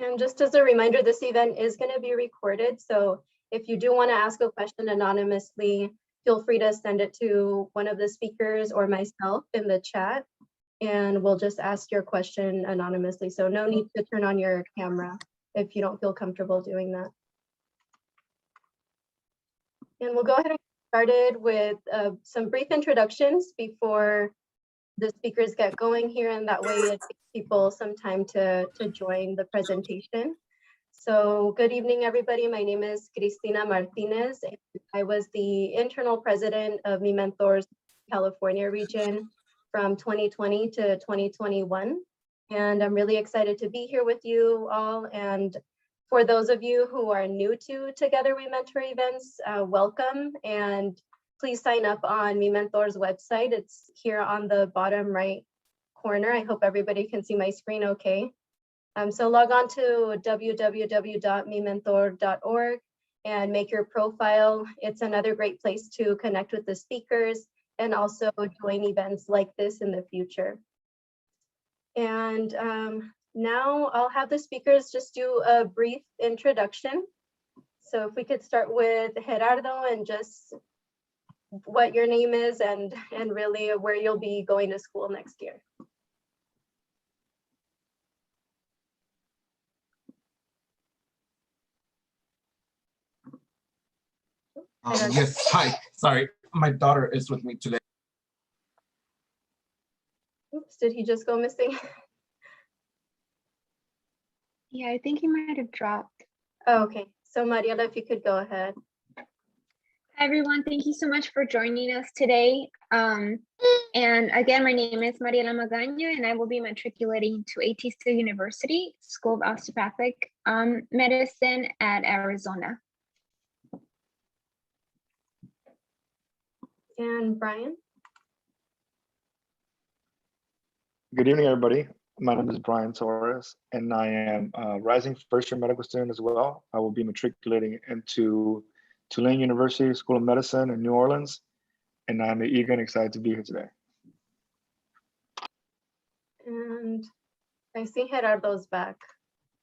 And just as a reminder, this event is going to be recorded. So if you do want to ask a question anonymously, feel free to send it to one of the speakers or myself in the chat, and we'll just ask your question anonymously. So no need to turn on your camera if you don't feel comfortable doing that. And we'll go ahead and get started with some brief introductions before the speakers get going here, and that way it gives people some time to join the presentation. So good evening, everybody. My name is Cristina Martinez. And I was the internal president of Mi Mentor's California region from 2020 to 2021. And I'm really excited to be here with you all. And for those of you who are new to Together We Mentor events, welcome. And please sign up on Mi Mentor's website. It's here on the bottom right corner. I hope everybody can see my screen okay. So log on to www.mimentor.org and make your profile. It's another great place to connect with the speakers and also join events like this in the future. And now I'll have the speakers just do a brief introduction. So if we could start with Gerardo and just what your name is and really where you'll be going to school next year. Yes, hi, sorry, my daughter is with me today. Oops, did he just go missing? Yeah, I think he might have dropped. Oh, okay, so Mariela, if you could go ahead. Hi, everyone. Thank you so much for joining us today. And again, my name is Mariela Magaño, and I will be matriculating to AT Still University School of Osteopathic Medicine at Arizona. And Brian? Good evening, everybody. My name is Brian Torres, and I am a rising first-year medical student as well. I will be matriculating into Tulane University School of Medicine in New Orleans, and I'm eager and excited to be here today. And I see Gerardo's back.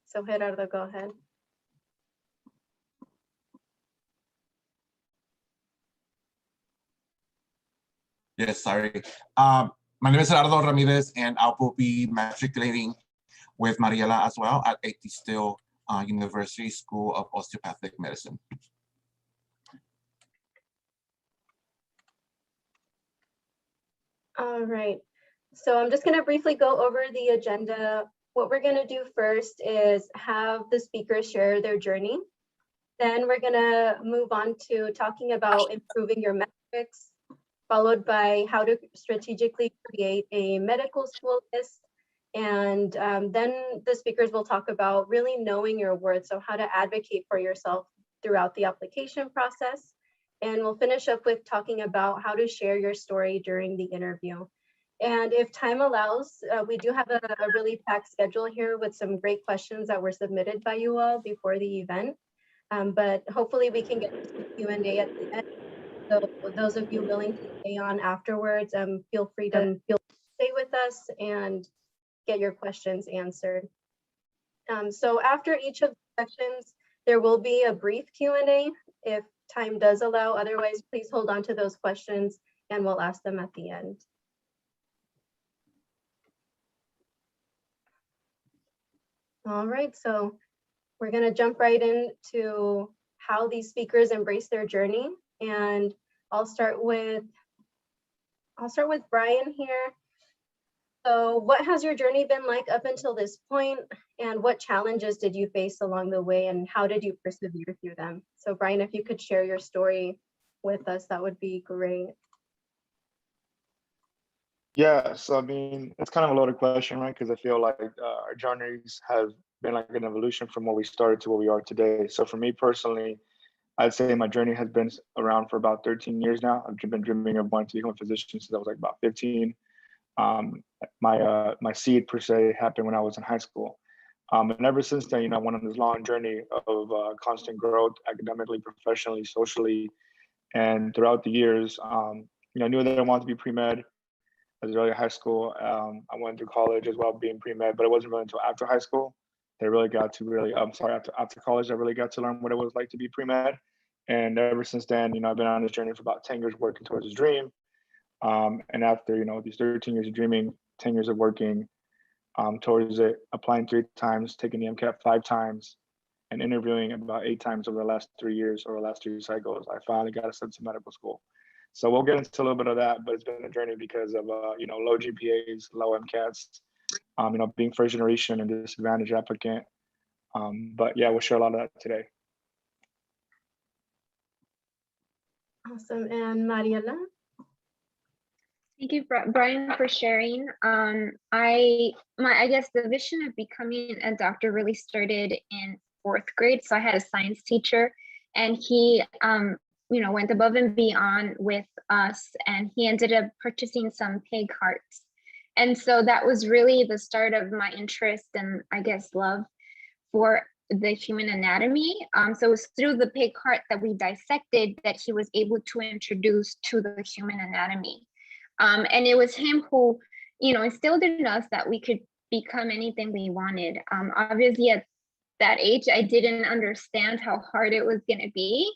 So Gerardo, go ahead. Yes, sorry. My name is Gerardo Ramirez, and I will be matriculating with Mariela as well at AT Still University School of Osteopathic Medicine. All right, so I'm just going to briefly go over the agenda. What we're going to do first is have the speakers share their journey. Then we're going to move on to talking about improving your metrics, followed by how to strategically create a medical school list. And then the speakers will talk about really knowing your worth, so how to advocate for yourself throughout the application process. And we'll finish up with talking about how to share your story during the interview. And if time allows, we do have a really packed schedule here with some great questions that were submitted by you all before the event. But hopefully we can get to Q&A at the end. So for those of you willing to stay on afterwards, feel free to stay with us and get your questions answered. So after each of the sections, there will be a brief Q&A if time does allow. Otherwise, please hold on to those questions and we'll ask them at the end. All right, so we're going to jump right into how these speakers embrace their journey. And I'll start with Brian here. So what has your journey been like up until this point, and what challenges did you face along the way, and how did you persevere through them? So Brian, if you could share your story with us, that would be great. Yeah, so I mean, it's kind of a loaded question, right? Because I feel like our journeys have been like an evolution from where we started to where we are today. So for me personally, I'd say my journey has been around for about 13 years now. I've been dreaming of wanting to become a physician since I was like about 15. My seed per se happened when I was in high school. And ever since then, you know, I went on this long journey of constant growth, academically, professionally, socially. And throughout the years, you know, I knew that I wanted to be pre-med as early as high school. I went to college as well, being pre-med, but it wasn't really until after high school they really got to really, after college, I really got to learn what it was like to be pre-med. And ever since then, I've been on this journey for about 10 years working towards this dream. And after, these 13 years of dreaming, 10 years of working towards it, applying 3 times, taking the MCAT 5 times, and interviewing about 8 times over the last 3 years or the last 2 cycles, I finally got accepted to medical school. So we'll get into a little bit of that, but it's been a journey because of, low GPAs, low MCATs, being first generation and disadvantaged applicant. But yeah, we'll share a lot of that today. Awesome. And Mariela? Thank you, Brian, for sharing. I guess the vision of becoming a doctor really started in 4th grade. So I had a science teacher, and he, went above and beyond with us, and he ended up purchasing some pig hearts. And so that was really the start of my interest and, I guess, love for the human anatomy. So it was through the pig heart that we dissected that he was able to introduce to the human anatomy. And it was him who, instilled in us that we could become anything we wanted. Obviously, at that age, I didn't understand how hard it was going to be.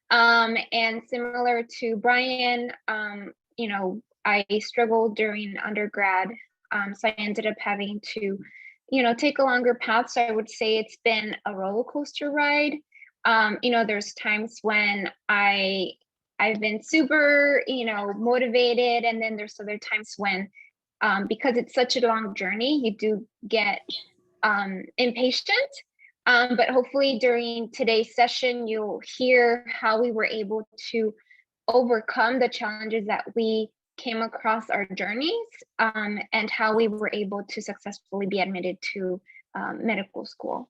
And similar to Brian, I struggled during undergrad. So I ended up having to, take a longer path. So I would say it's been a roller coaster ride. There's times when I've been super, motivated. And then there's other times when, because it's such a long journey, you do get impatient. But hopefully during today's session, you'll hear how we were able to overcome the challenges that we came across our journeys, and how we were able to successfully be admitted to medical school.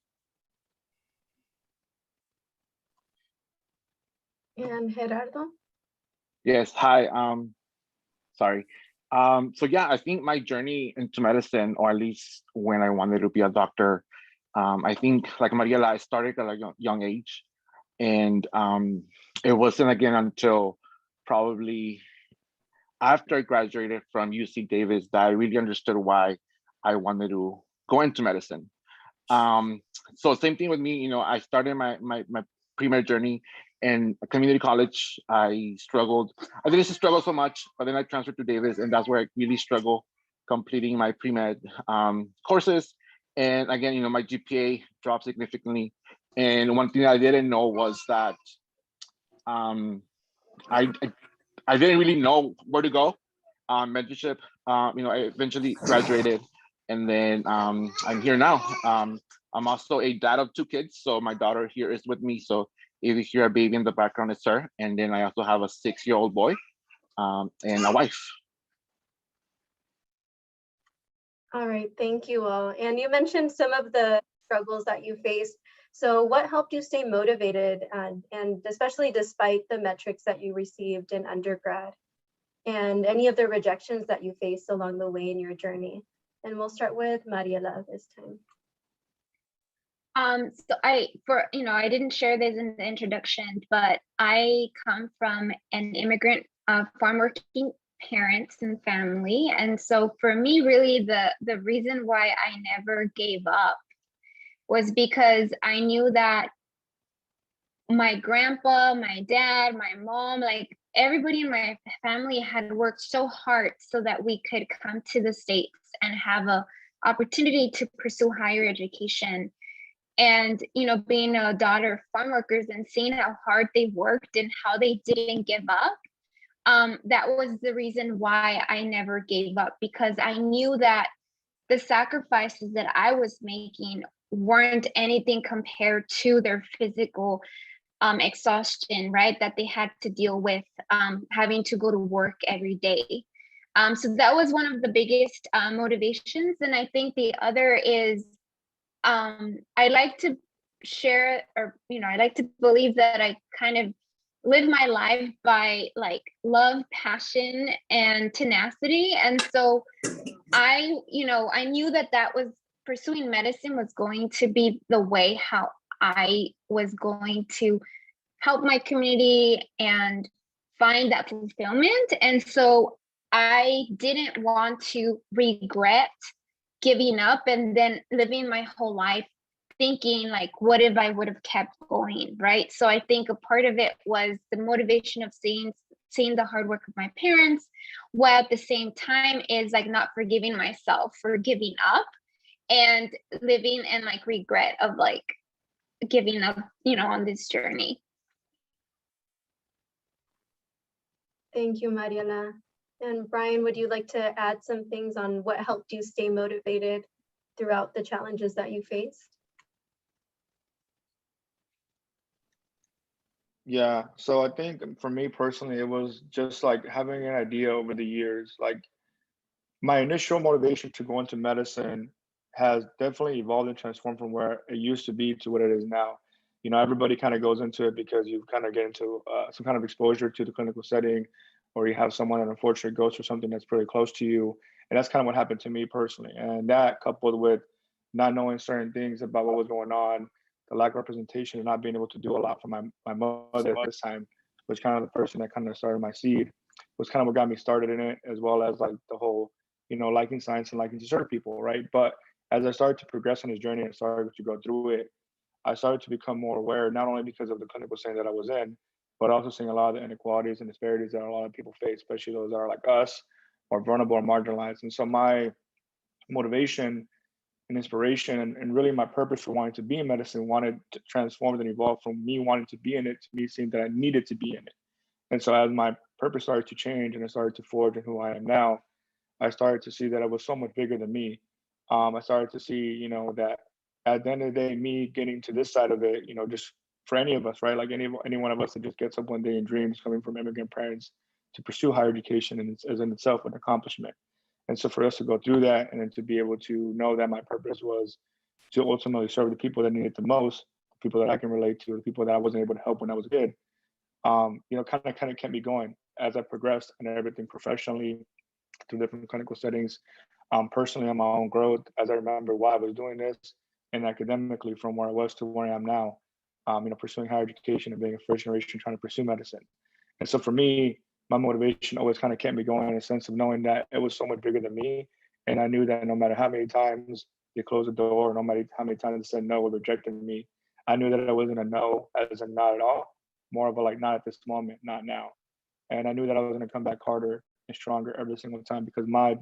And Gerardo? Yes, hi. Sorry. So yeah, I think my journey into medicine, or at least when I wanted to be a doctor, I think like Mariela, I started at a young age, and it wasn't again until probably after I graduated from UC Davis that I really understood why I wanted to go into medicine. So same thing with me, I started my pre-med journey in a community college. I struggled. I didn't struggle so much, but then I transferred to Davis, and that's where I really struggled completing my pre-med courses. And again, my GPA dropped significantly. And one thing I didn't know was that I didn't really know where to go. Mentorship, I eventually graduated, and then I'm here now. I'm also a dad of 2 kids, so my daughter here is with me. So if you hear a baby in the background, it's her. And then I also have a 6-year-old boy and a wife. All right, thank you all. And you mentioned some of the struggles that you faced. So what helped you stay motivated, and especially despite the metrics that you received in undergrad, and any of the rejections that you faced along the way in your journey? And we'll start with Mariela this time. So I didn't share this in the introduction, but I come from an immigrant farm working parents and family. And so for me, really the reason why I never gave up was because I knew that my grandpa, my dad, my mom, like everybody in my family had worked so hard so that we could come to the States and have a opportunity to pursue higher education. And, being a daughter of farm workers and seeing how hard they worked and how they didn't give up, that was the reason why I never gave up, because I knew that the sacrifices that I was making weren't anything compared to their physical exhaustion, right? That they had to deal with having to go to work every day. So that was one of the biggest motivations. And I think the other is I like to share, or, I like to believe that I kind of live my life by like love, passion, and tenacity. And so I knew that was pursuing medicine was going to be the way how I was going to help my community and find that fulfillment. And so I didn't want to regret giving up and then living my whole life thinking like, what if I would have kept going, right? So I think a part of it was the motivation of seeing the hard work of my parents, while at the same time is like not forgiving myself for giving up and living in like regret of like giving up, you know, on this journey. Thank you, Mariela. And Brian, would you like to add some things on what helped you stay motivated throughout the challenges that you faced? Yeah, so I think for me personally, it was just like having an idea over the years. Like my initial motivation to go into medicine has definitely evolved and transformed from where it used to be to what it is now. You know, everybody kind of goes into it because you kind of get into some kind of exposure to the clinical setting, or you have someone that unfortunately goes through something that's pretty close to you. And that's kind of what happened to me personally. And that coupled with not knowing certain things about what was going on, the lack of representation and not being able to do a lot for my mother at this time, was kind of the person that kind of started my seed, was kind of what got me started in it, as well as like the whole, you know, liking science and liking to serve people, right? But as I started to progress on this journey and started to go through it, I started to become more aware, not only because of the clinical setting that I was in, but also seeing a lot of the inequalities and disparities that a lot of people face, especially those that are like us, or vulnerable or marginalized. And so my motivation and inspiration and really my purpose for wanting to be in medicine wanted to transform and evolve from me wanting to be in it to me seeing that I needed to be in it. And so as my purpose started to change and I started to forge in who I am now, I started to see that it was so much bigger than me. I started to see, you know, that at the end of the day, me getting to this side of it, you know, just for any of us, right? Like any one of us that just gets up one day and dreams coming from immigrant parents to pursue higher education and it's as in itself an accomplishment. And so for us to go through that and then to be able to know that my purpose was to ultimately serve the people that need it the most, the people that I can relate to, the people that I wasn't able to help when I was a kid, you know, kind of kept me going as I progressed and everything professionally through different clinical settings, personally on my own growth as I remember why I was doing this, and academically from where I was to where I am now, you know, pursuing higher education and being a first generation trying to pursue medicine. And so for me, my motivation always kind of kept me going in a sense of knowing that it was so much bigger than me. And I knew that no matter how many times they closed the door, no matter how many times they said no or rejected me, I knew that it wasn't a no as a not at all, more of a like not at this moment, not now. And I knew that I was going to come back harder and stronger every single time because my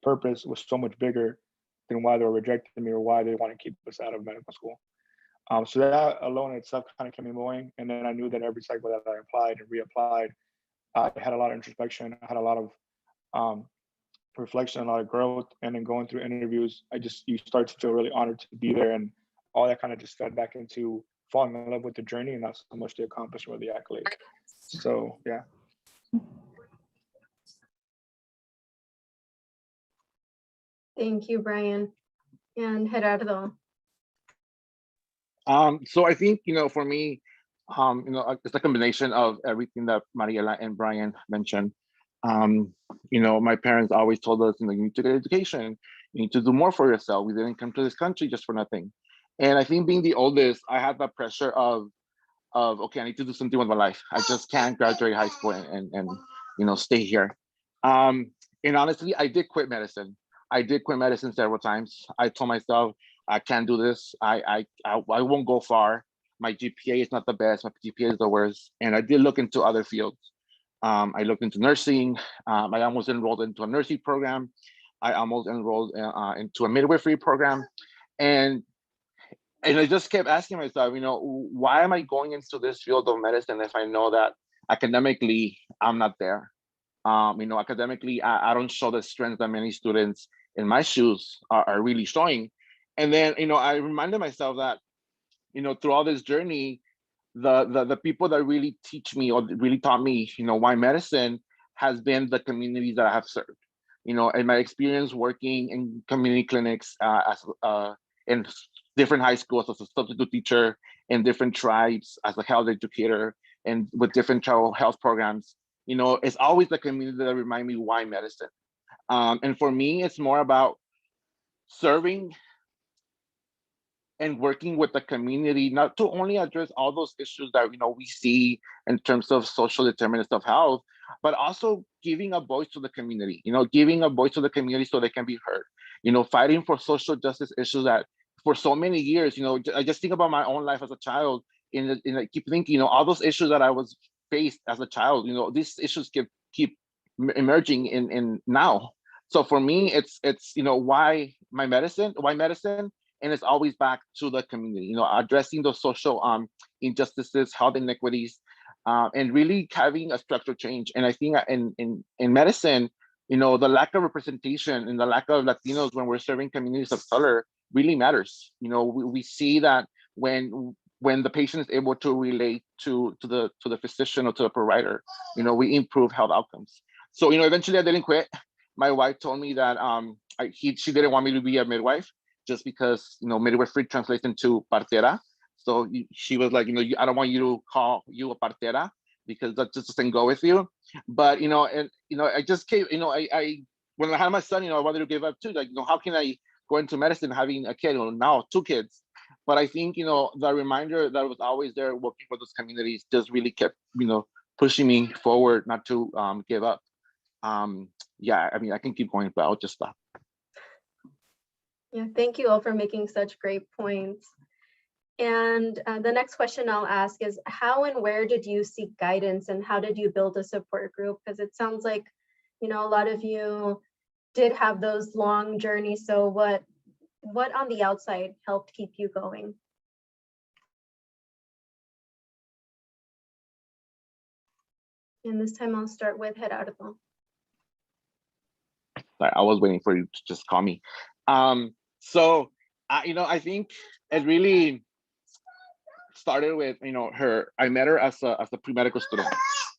purpose was so much bigger than why they were rejecting me or why they want to keep us out of medical school. So that alone in itself kind of kept me going. And then I knew that every cycle that I applied and reapplied, I had a lot of introspection, I had a lot of reflection, a lot of growth. And then going through interviews, you start to feel really honored to be there. And all that kind of just fed back into falling in love with the journey and not so much the accomplishment or the accolade. So, yeah. Thank you, Brian. And Gerardo. So I think, you know, for me, you know, it's a combination of everything that Mariela and Brian mentioned. You know, my parents always told us, you know, you need to get education, you need to do more for yourself. We didn't come to this country just for nothing. And I think being the oldest, I had that pressure of okay, I need to do something with my life. I just can't graduate high school and you know, stay here. And honestly, I did quit medicine. I did quit medicine several times. I told myself, I can't do this. I won't go far. My GPA is not the best. My GPA is the worst. And I did look into other fields. I looked into nursing. I almost enrolled into a nursing program. I almost enrolled into a midwifery program. And I just kept asking myself, you know, why am I going into this field of medicine if I know that academically I'm not there? You know, academically, I don't show the strength that many students in my shoes are really showing. And then, you know, I reminded myself that, you know, through all this journey, the people that really teach me or really taught me, you know, why medicine has been the communities that I have served. You know, in my experience working in community clinics in different high schools as a substitute teacher, in different tribes as a health educator, and with different child health programs, you know, it's always the community that remind me why medicine. And for me, it's more about serving and working with the community, not to only address all those issues that, you know, we see in terms of social determinants of health, but also giving a voice to the community, you know, giving a voice to the community so they can be heard, you know, fighting for social justice issues that for so many years, I just think about my own life as a child, and I keep thinking, all those issues that I was faced as a child, these issues keep emerging in now. So for me, it's why medicine, and it's always back to the community, addressing those social injustices, health inequities, and really having a structural change. And I think in medicine, the lack of representation and the lack of Latinos when we're serving communities of color really matters. We see that when the patient is able to relate to the physician or to the provider, we improve health outcomes. So eventually I didn't quit. My wife told me that she didn't want me to be a midwife, just because midwifery translates into partera. So she was like, I don't want you to call you a partera, because that just doesn't go with you. But I just came, I when I had my son, I wanted to give up too. Like, how can I go into medicine having a kid, now 2 kids? But I think the reminder that was always there working for those communities just really kept pushing me forward, not to give up. Yeah, I mean, I can keep going, but I'll just stop. Yeah, thank you all for making such great points. And the next question I'll ask is, how and where did you seek guidance, and how did you build a support group? Because it sounds like, a lot of you did have those long journeys. So what on the outside helped keep you going? And this time I'll start with Gerardo. Sorry, I was waiting for you to just call me. So I think it really started with her. I met her as a pre-medical student,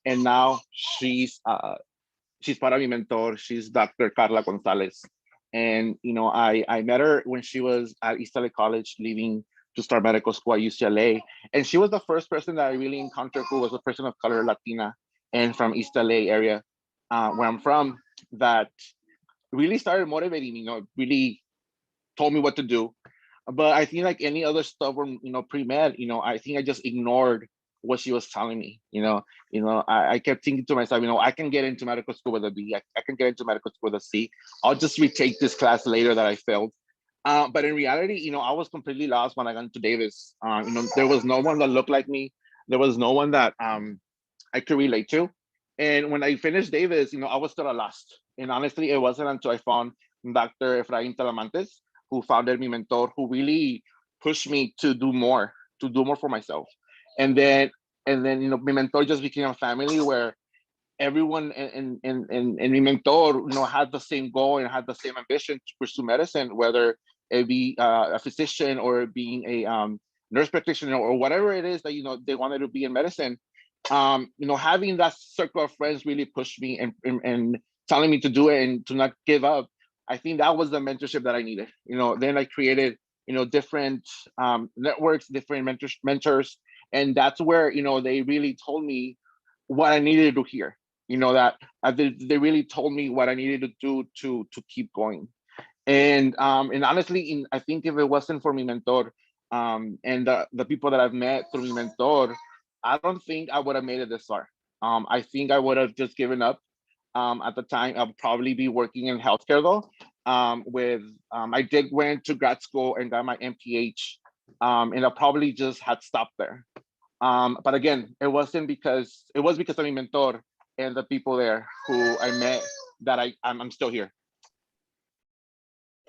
and now she's para mi mentor. She's Dr. Carla Gonzalez, and I met her when she was at East LA College, leaving to start medical school at UCLA, and she was the first person that I really encountered who was a person of color, Latina, and from East LA area, where I'm from, that really started motivating me. Really told me what to do. But I think, like any other stubborn, pre-med, I think I just ignored what she was telling me. I kept thinking to myself, I can get into medical school with a B. I can get into medical school with a C. I'll just retake this class later that I failed. But in reality, I was completely lost when I got into Davis. There was no one that looked like me. There was no one that I could relate to. And when I finished Davis, I was still lost. And honestly, it wasn't until I found Dr. Efrain Talamantes, who founded Mi Mentor, who really pushed me to do more for myself. And then Mi Mentor just became a family where everyone in Mi Mentor, had the same goal and had the same ambition to pursue medicine, whether it be a physician or being a nurse practitioner or whatever it is that they wanted to be in medicine. Having that circle of friends really pushed me and telling me to do it and to not give up. I think that was the mentorship that I needed. Then I created, different networks, different mentors, and that's where they really told me what I needed to hear. That they really told me what I needed to do to keep going. And honestly, I think if it wasn't for Mi Mentor, and the people that I've met through Mi Mentor, I don't think I would have made it this far. I think I would have just given up. At the time, I'll probably be working in healthcare though. I did went to grad school and got my MPH, and I probably just had stopped there. But again, it was because of Mi Mentor and the people there who I met that I'm still here.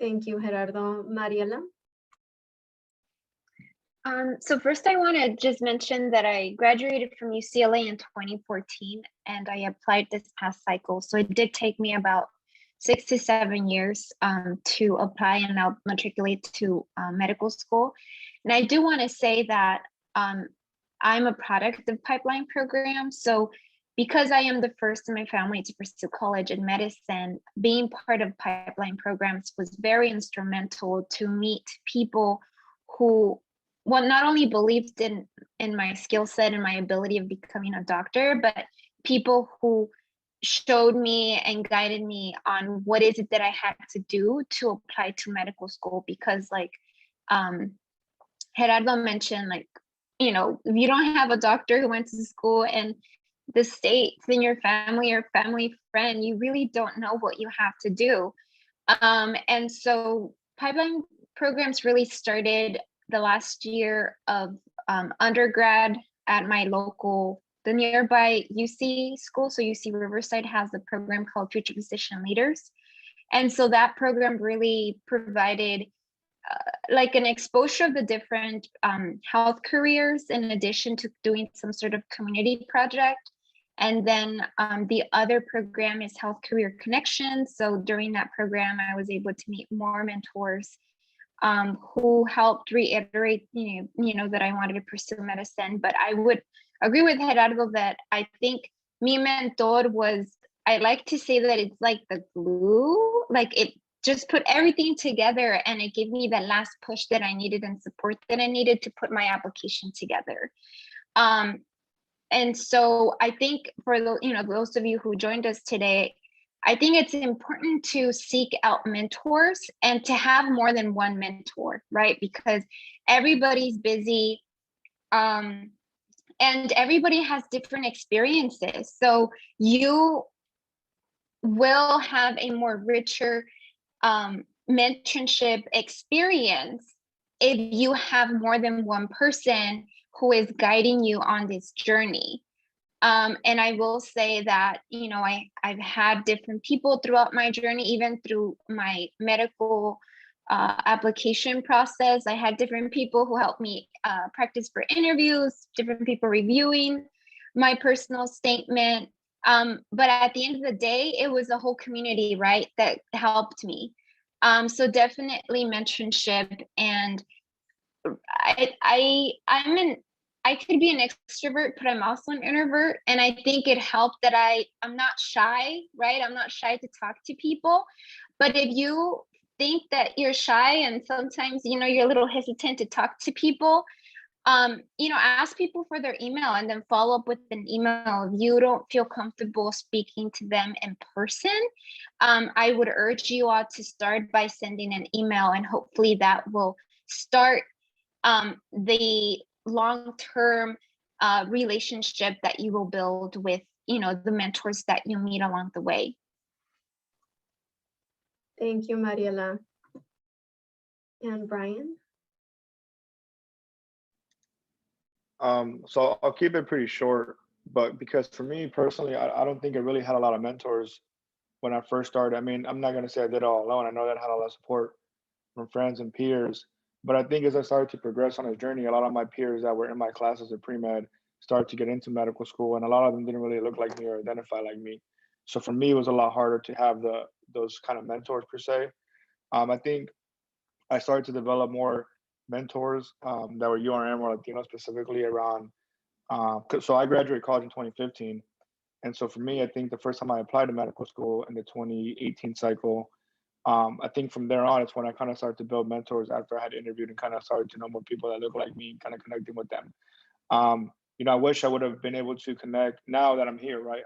Thank you, Gerardo. Mariela? So first I want to just mention that I graduated from UCLA in 2014 and I applied this past cycle. So it did take me about 6 to 7 years to apply and now matriculate to medical school. And I do want to say that I'm a product of pipeline program. So because I am the first in my family to pursue college in medicine, being part of pipeline programs was very instrumental to meet people who not only believed in my skill set and my ability of becoming a doctor, but people who showed me and guided me on what is it that I had to do to apply to medical school. Because like Gerardo mentioned, like, if you don't have a doctor who went to school and the states in your family or family friend, you really don't know what you have to do. And so pipeline programs really started the last year of undergrad at my local, the nearby UC school. So UC Riverside has a program called Future Physician Leaders. And so that program really provided like an exposure of the different health careers in addition to doing some sort of community project. And then the other program is Health Career Connections. So during that program, I was able to meet more mentors who helped reiterate, that I wanted to pursue medicine. But I would agree with Gerardo that I think mi mentor was, I like to say that it's like the glue, like it just put everything together and it gave me the last push that I needed and support that I needed to put my application together. And so I think for the, those of you who joined us today, I think it's important to seek out mentors and to have more than one mentor, right? Because everybody's busy and everybody has different experiences. So you will have a more richer mentorship experience if you have more than one person who is guiding you on this journey. And I will say that, I've had different people throughout my journey, even through my medical application process. I had different people who helped me practice for interviews, different people reviewing my personal statement. But at the end of the day, it was a whole community, right, that helped me. So definitely mentorship. And I could be an extrovert, but I'm also an introvert. And I think it helped that I'm not shy, right? I'm not shy to talk to people. But if you think that you're shy and sometimes, you're a little hesitant to talk to people, ask people for their email and then follow up with an email. If you don't feel comfortable speaking to them in person, I would urge you all to start by sending an email, and hopefully that will start the long-term relationship that you will build with, the mentors that you meet along the way. Thank you, Mariela. And Brian? So I'll keep it pretty short, but because for me personally, I don't think I really had a lot of mentors when I first started. I mean, I'm not going to say I did it all alone. I know that I had a lot of support from friends and peers. But I think as I started to progress on this journey, a lot of my peers that were in my classes at pre-med started to get into medical school, and a lot of them didn't really look like me or identify like me. So for me, it was a lot harder to have those kind of mentors per se. I think I started to develop more mentors that were URM or Latino specifically around. So I graduated college in 2015. And so for me, I think the first time I applied to medical school in the 2018 cycle, I think from there on, it's when I kind of started to build mentors after I had interviewed and kind of started to know more people that look like me and kind of connecting with them. I wish I would have been able to connect now that I'm here, right?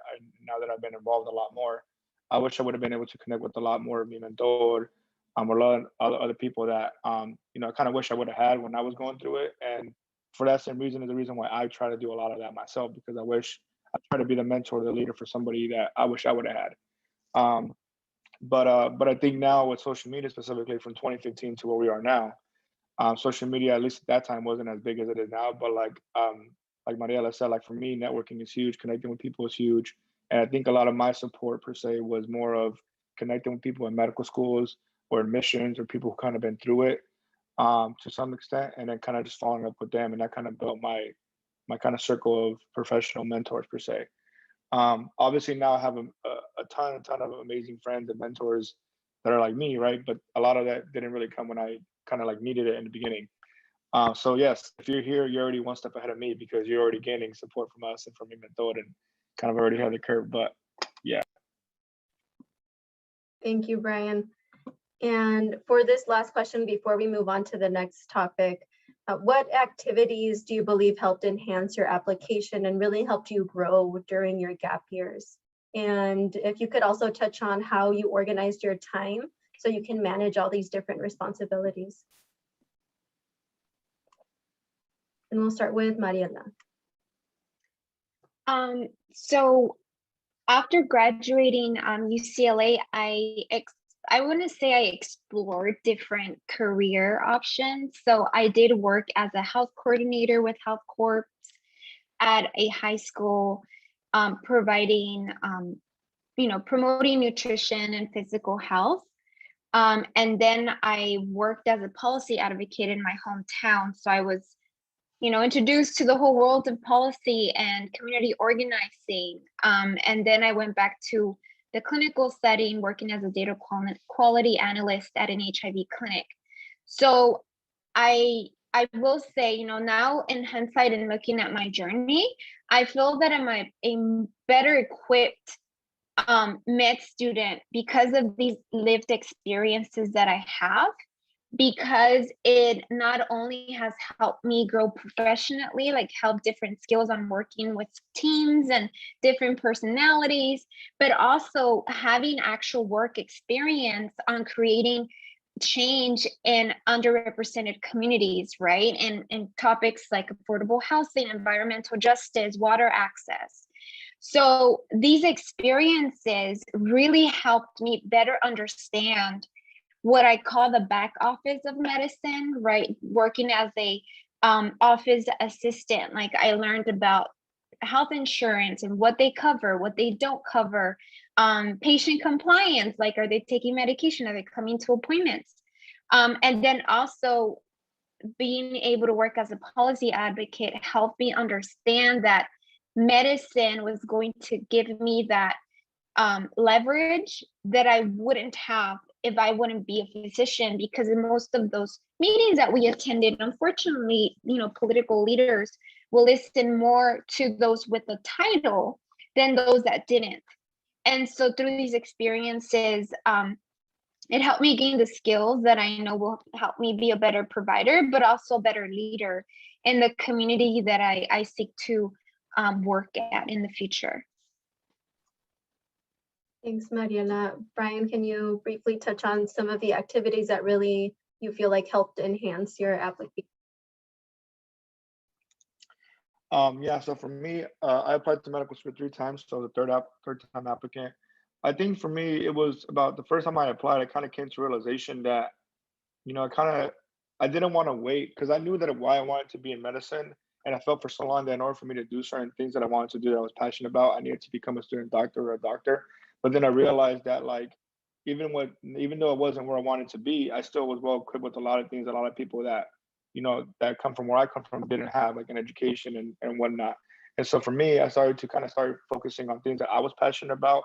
Now that I've been involved a lot more, I wish I would have been able to connect with a lot more of mi mentor, or a lot of other people that, I kind of wish I would have had when I was going through it. And for that same reason is the reason why I try to do a lot of that myself, because I try to be the mentor, the leader for somebody that I wish I would have had. But I think now with social media, specifically from 2015 to where we are now, social media, at least at that time, wasn't as big as it is now. But like Mariela said, like for me, networking is huge. Connecting with people is huge. And I think a lot of my support per se was more of connecting with people in medical schools or admissions or people who kind of been through it to some extent, and then kind of just following up with them. And that kind of built my kind of circle of professional mentors per se. Obviously now I have a ton of amazing friends and mentors that are like me, right? But a lot of that didn't really come when I kind of like needed it in the beginning. So yes, if you're here, you're already one step ahead of me because you're already gaining support from us and from mi mentor and kind of already had the curve. But yeah. Thank you, Brian. And for this last question, before we move on to the next topic, what activities do you believe helped enhance your application and really helped you grow during your gap years? And if you could also touch on how you organized your time so you can manage all these different responsibilities. And we'll start with Mariela. So after graduating UCLA, I I wouldn't say I explored different career options. So I did work as a health coordinator with Health Corps at a high school, providing, promoting nutrition and physical health. And then I worked as a policy advocate in my hometown. So I was, introduced to the whole world of policy and community organizing. And then I went back to the clinical setting, working as a data quality analyst at an HIV clinic. So I will say, now in hindsight and looking at my journey, I feel that I'm a better equipped med student because of these lived experiences that I have, because it not only has helped me grow professionally, like help different skills on working with teams and different personalities, but also having actual work experience on creating change in underrepresented communities, right? And topics like affordable housing, environmental justice, water access. So these experiences really helped me better understand what I call the back office of medicine, right? Working as a office assistant, like I learned about health insurance and what they cover, what they don't cover, patient compliance, like are they taking medication, are they coming to appointments? And then also being able to work as a policy advocate helped me understand that medicine was going to give me that leverage that I wouldn't have if I wouldn't be a physician, because in most of those meetings that we attended, unfortunately, political leaders will listen more to those with a title than those that didn't. And so through these experiences, it helped me gain the skills that I know will help me be a better provider, but also a better leader in the community that I seek to work at in the future. Thanks, Mariela. Brian, can you briefly touch on some of the activities that really you feel like helped enhance your application? Yeah, so for me, I applied to medical school 3 times, so the third time applicant. I think for me, it was about the first time I applied, I kind of came to realization that, I didn't want to wait, because I knew that why I wanted to be in medicine. And I felt for so long that in order for me to do certain things that I wanted to do that I was passionate about, I needed to become a student doctor or a doctor. But then I realized that even though it wasn't where I wanted to be, I still was well equipped with a lot of things that a lot of people that, that come from where I come from didn't have, like an education and whatnot. And so for me, I started to start focusing on things that I was passionate about,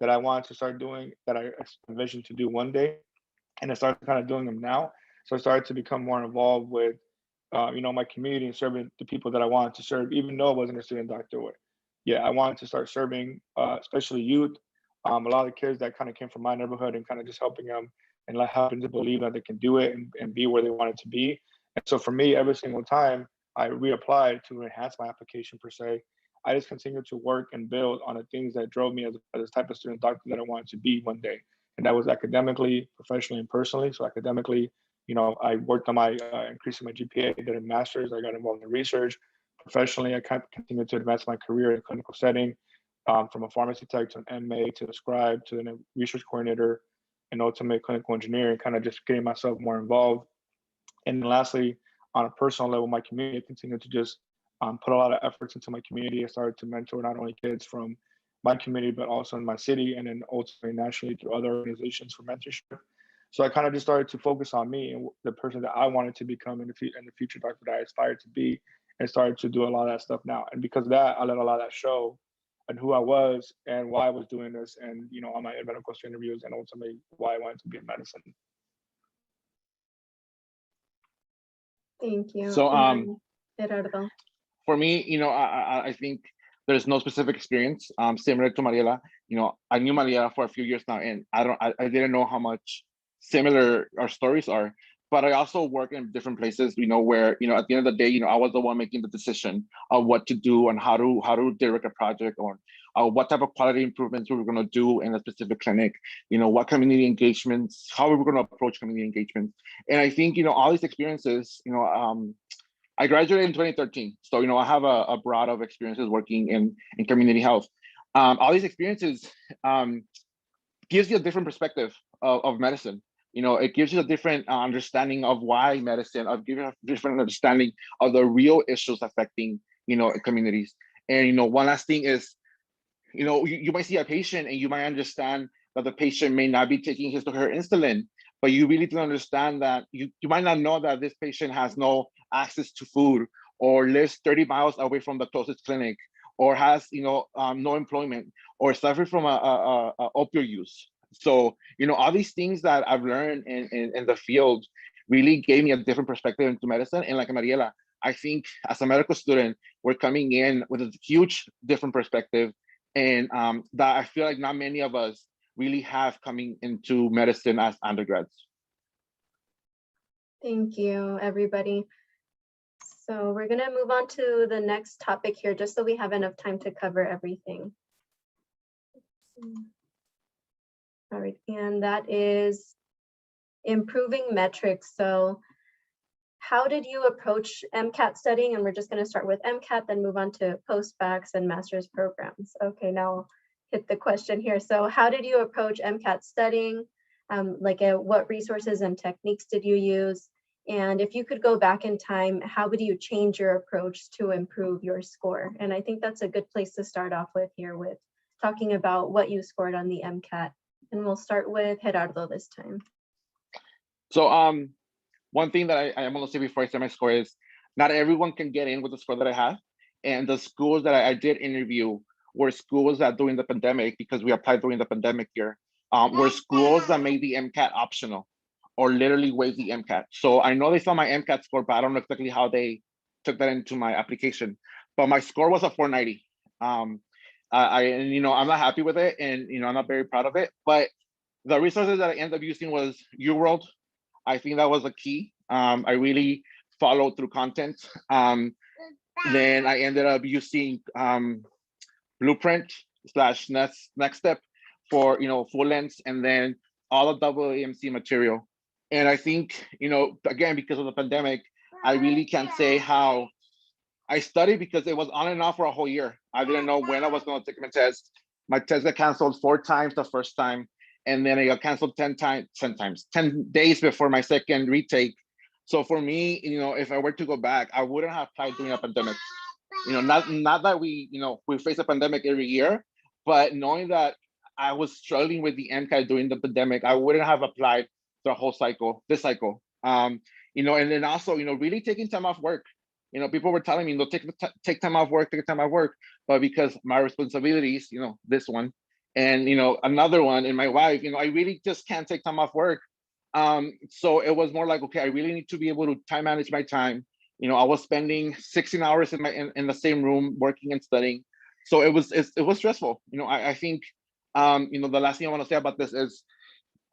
that I wanted to start doing, that I envisioned to do one day. And I started kind of doing them now. So I started to become more involved with, my community and serving the people that I wanted to serve, even though I wasn't a student doctor. Yeah, I wanted to start serving, especially youth. A lot of kids that kind of came from my neighborhood, and kind of just helping them and helping to believe that they can do it and be where they wanted to be. And so for me, every single time I reapplied to enhance my application per se, I just continued to work and build on the things that drove me as a type of student doctor that I wanted to be one day. And that was academically, professionally, and personally. So academically, I worked on my increasing my GPA, did a master's, I got involved in research. Professionally, I continued to advance my career in a clinical setting, from a pharmacy tech to an MA to a scribe to a research coordinator and ultimately clinical engineering, kind of just getting myself more involved. And lastly, on a personal level, my community continued to just put a lot of efforts into my community. I started to mentor not only kids from my community, but also in my city, and then ultimately nationally through other organizations for mentorship. So I kind of just started to focus on me and the person that I wanted to become in the future doctor that I aspired to be, and started to do a lot of that stuff now. And because of that, I let a lot of that show and who I was and why I was doing this, and on my medical school interviews, and ultimately why I wanted to be in medicine. Thank you. So Gerardo. for me, I think there's no specific experience similar to Mariela. I knew Mariela for a few years now, and I didn't know how much similar our stories are. But I also work in different places, where at the end of the day, I was the one making the decision of what to do and how to direct a project, or what type of quality improvements we were going to do in a specific clinic. What community engagements, how we were going to approach community engagements. And I think all these experiences, I graduated in 2013, so I have a broad of experiences working in community health. All these experiences gives you a different perspective of medicine. You know, it gives you a different understanding of why medicine, of giving a different understanding of the real issues affecting, you know, communities. And, you know, one last thing is, you know, you might see a patient and you might understand that the patient may not be taking his or her insulin, but you really don't understand that you might not know that this patient has no access to food, or lives 30 miles away from the closest clinic, or has, you know, no employment, or suffers from a opioid use. So, you know, all these things that I've learned in the field really gave me a different perspective into medicine. And like Mariela, I think as a medical student, we're coming in with a huge different perspective, and that I feel like not many of us really have coming into medicine as undergrads. Thank you, everybody. So we're gonna move on to the next topic here, just so we have enough time to cover everything. All right, and that is improving metrics. So how did you approach MCAT studying? And we're just gonna start with MCAT, then move on to post-baccs and master's programs. Okay, now I'll hit the question here. So how did you approach MCAT studying? What resources and techniques did you use? And if you could go back in time, how would you change your approach to improve your score? And I think that's a good place to start off with here, with talking about what you scored on the MCAT. And we'll start with Gerardo this time. So one thing that I am going to say before I say my score is, not everyone can get in with the score that I have. And the schools that I did interview were schools that during the pandemic, because we applied during the pandemic year, were schools that made the MCAT optional, or literally waived the MCAT. So I know they saw my MCAT score, but I don't know exactly how they took that into my application. But my score was a 490. And you know, I'm not happy with it, and you know, I'm not very proud of it. But the resources that I ended up using was UWorld. I think that was a key. I really followed through content. Then I ended up using Blueprint / Next Step for, you know, full lengths, and then all of AAMC material. And I think, you know, again, because of the pandemic, I really can't say how I studied, because it was on and off for a whole year. I didn't know when I was going to take my test. My test got canceled 4 times the first time, and then it got canceled 10 days before my second retake. So for me, you know, if I were to go back, I wouldn't have applied during a pandemic. You know, not that we, you know, we face a pandemic every year, but knowing that I was struggling with the MCAT during the pandemic, I wouldn't have applied the whole cycle, this cycle. You know, and then also, you know, really taking time off work. You know, people were telling me, you know, take time off work, take time off work. But because my responsibilities, you know, this one, and, you know, another one, and my wife, you know, I really just can't take time off work. So it was more like, okay, I really need to be able to time manage my time. You know, I was spending 16 hours in the same room working and studying. So it was stressful. You know, I think, you know, the last thing I want to say about this is,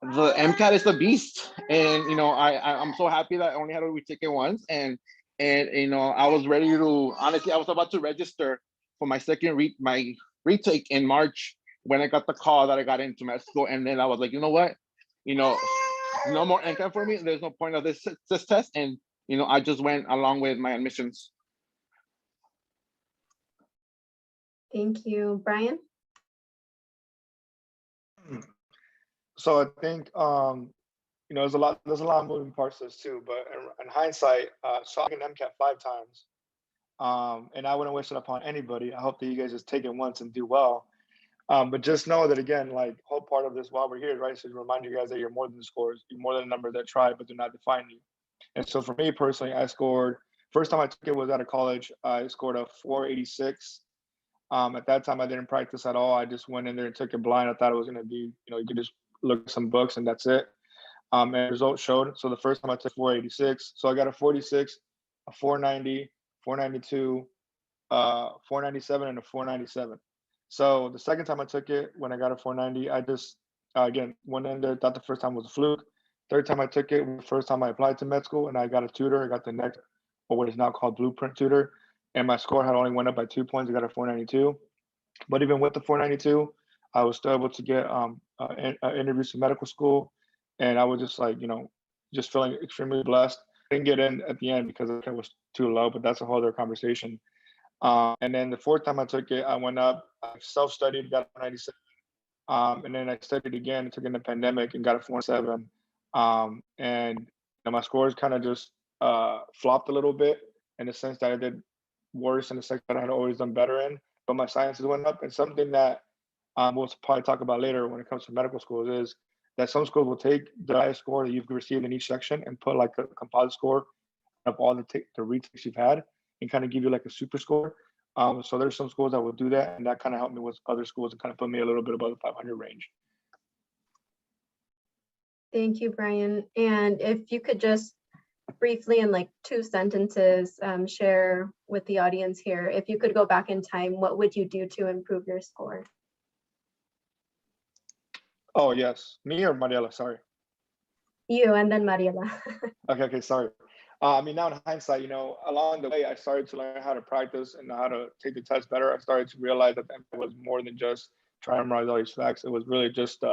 the MCAT is a beast, and you know, I'm so happy that I only had to retake it once, and you know, I was ready to, honestly, I was about to register for my second retake in March when I got the call that I got into med school, and then I was like, you know what, you know, no more MCAT for me. There's no point of this test, and you know, I just went along with my admissions. Thank you, Brian. So I think you know, there's a lot of moving parts to this too. But in hindsight, so I got an MCAT 5 times, and I wouldn't wish it upon anybody. I hope that you guys just take it once and do well. But just know that, again, like, whole part of this while we're here, right, is to remind you guys that you're more than the scores. You're more than a number that try, but do not define you. And so for me personally, I scored, first time I took it was out of college. I scored a 486. At that time, I didn't practice at all. I just went in there and took it blind. I thought it was going to be, you know, you could just look at some books and that's it. And results showed. So the first time I took 486. So I got a 46, a 490, 492, 497, and a 497. So the second time I took it, when I got a 490, I just, again, went in there, thought the first time was a fluke. Third time I took it, the first time I applied to med school, and I got a tutor. I got the next, or what is now called Blueprint tutor. And my score had only went up by 2 points. I got a 492. But even with the 492, I was still able to get interviews to medical school. And I was just like, you know, just feeling extremely blessed. I didn't get in at the end because it was too low, but that's a whole other conversation. And then the fourth time I took it, I went up, I self-studied, got a 97. And then I studied again, took in the pandemic and got a 4.7. And you know, my scores kind of just flopped a little bit in the sense that I did worse in the section that I had always done better in, but my sciences went up. And something that we'll probably talk about later when it comes to medical schools is that some schools will take the highest score that you've received in each section and put like a composite score of all the retakes you've had and kind of give you like a super score. So there's some schools that will do that, and that kind of helped me with other schools and kind of put me a little bit above the 500 range. Thank you, Brian. And if you could just briefly in like 2 sentences share with the audience here, if you could go back in time, what would you do to improve your score? Oh, yes. Me or Mariela? Sorry. You and then Mariela. Okay, sorry. I mean, now in hindsight, you know, along the way, I started to learn how to practice and how to take the test better. I started to realize that it was more than just trying to memorize all these facts. It was really just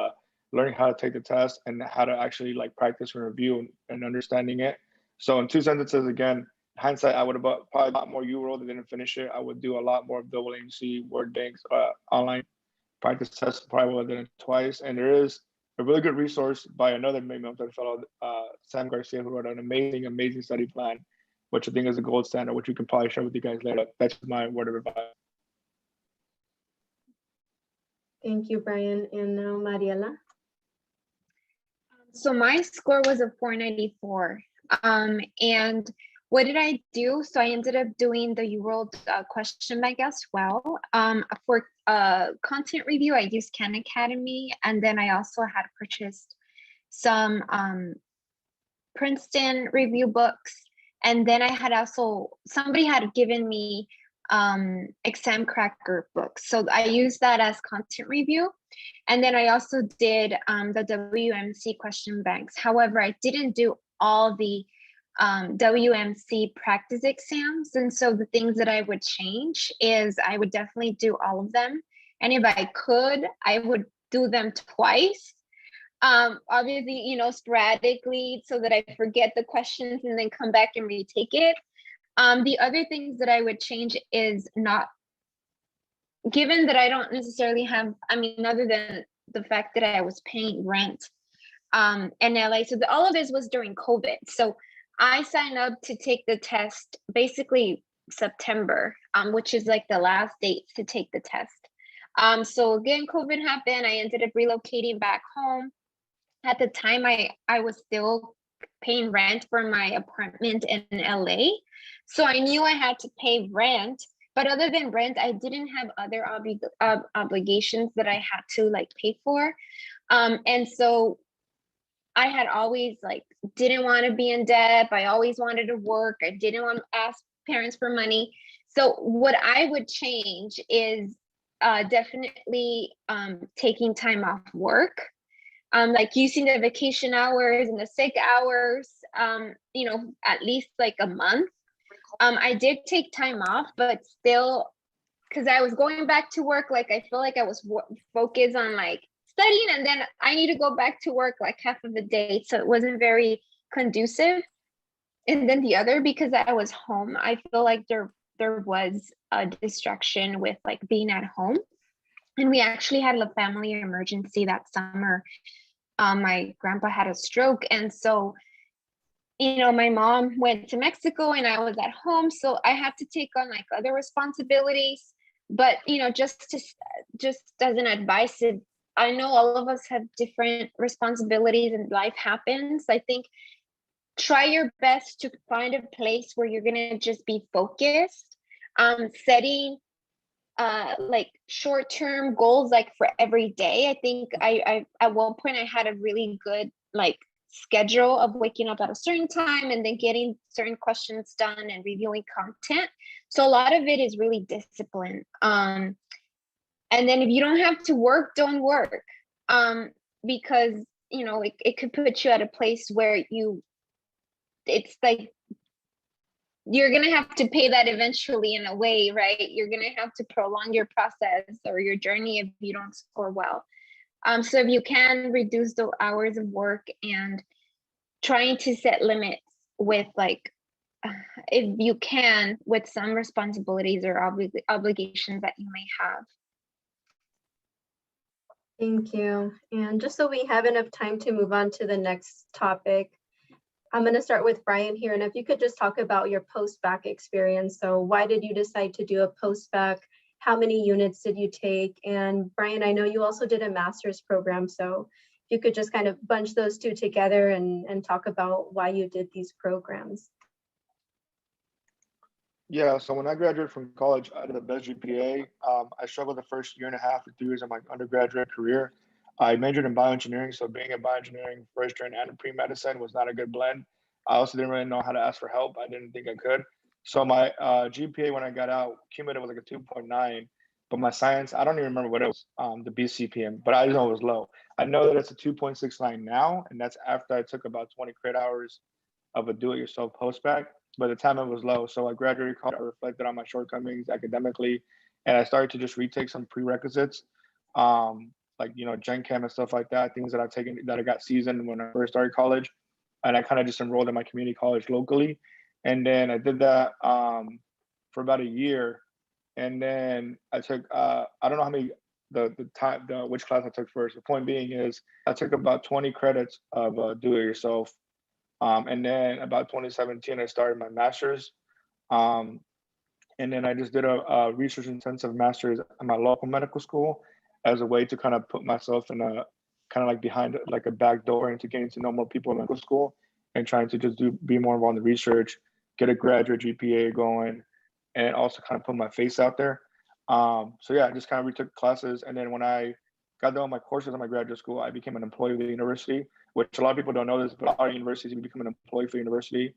learning how to take the test and how to actually like practice and review and understanding it. So in 2 sentences, again, hindsight, I would have probably a lot more UWorld and didn't finish it. I would do a lot more of double AMC, word banks, online practice tests, probably would have done it twice. And there is a really good resource by another military fellow, Sam Garcia, who wrote an amazing study plan, which I think is a gold standard, which we can probably share with you guys later. That's my word of advice. Thank you, Brian. And now Mariela. So my score was a 494. And what did I do? So I ended up doing the UWorld question bank as well. For content review, I used Khan Academy, and then I also had purchased some Princeton review books. And then I had also, somebody had given me exam cracker books. So I used that as content review. And then I also did the WMC question banks. However, I didn't do all the WMC practice exams. And so the things that I would change is I would definitely do all of them. And if I could, I would do them twice. Obviously, you know, sporadically so that I forget the questions and then come back and retake it. The other things that I would change is not, given that I don't necessarily have, I mean, other than the fact that I was paying rent in LA. So all of this was during COVID. So I signed up to take the test basically September, which is like the last date to take the test. So again, COVID happened. I ended up relocating back home. At the time, I was still paying rent for my apartment in LA. So I knew I had to pay rent. But other than rent, I didn't have other obligations that I had to like pay for. And so I had always like, didn't want to be in debt. I always wanted to work. I didn't want to ask parents for money. So what I would change is definitely taking time off work. Like using the vacation hours and the sick hours, you know, at least like a month. I did take time off, but still, because I was going back to work, like I feel like I was focused on like studying, and then I need to go back to work like half of the day. So it wasn't very conducive. And then the other, because I was home, I feel like there was a distraction with like being at home. And we actually had a family emergency that summer. My grandpa had a stroke. And so, you know, my mom went to Mexico and I was at home. So I had to take on like other responsibilities. But, you know, just as an advice, I know all of us have different responsibilities and life happens. I think try your best to find a place where you're going to just be focused, setting like short-term goals like for every day. I think I at one point I had a really good like schedule of waking up at a certain time and then getting certain questions done and reviewing content. So a lot of it is really discipline. And then if you don't have to work, don't work. Because you know it could put you at a place where it's like you're going to have to pay that eventually in a way, right? You're going to have to prolong your process or your journey if you don't score well. So if you can reduce the hours of work and trying to set limits with like, if you can, with some responsibilities or obligations that you may have. Thank you. And just so we have enough time to move on to the next topic, I'm going to start with Brian here. And if you could just talk about your post-bac experience. So why did you decide to do a post-bac? How many units did you take? And Brian, I know you also did a master's program. So if you could just kind of bunch those two together and talk about why you did these programs. Yeah, so when I graduated from college, I had the best GPA. I struggled the first year and a half to 2 years of my undergraduate career. I majored in bioengineering, so being in bioengineering first year and pre-medicine was not a good blend. I also didn't really know how to ask for help. I didn't think I could. So my GPA when I got out, cumulative was like a 2.9, but my science, I don't even remember what it was, the BCPM, but I just know it was low. I know that it's a 2.69 now, and that's after I took about 20 credit hours of a do-it-yourself post-bac. But the time it was low. So I graduated college, I reflected on my shortcomings academically, and I started to just retake some prerequisites, like, Gen Chem and stuff like that, things that I've taken that I got seasoned when I first started college. And I kind of just enrolled in my community college locally. And then I did that for about a year. And then I took, I don't know how many, which class I took first. The point being is I took about 20 credits of do-it-yourself. And then about 2017, I started my master's. And then I just did a research intensive master's at my local medical school as a way to kind of put myself in a kind of like behind like a back door into getting to know more people in medical school and trying to just be more involved in the research, get a graduate GPA going, and also kind of put my face out there. So yeah, I just kind of retook classes. And then when I got done with my courses at my graduate school, I became an employee of the university, which a lot of people don't know this, but a lot of universities, if you become an employee for the university,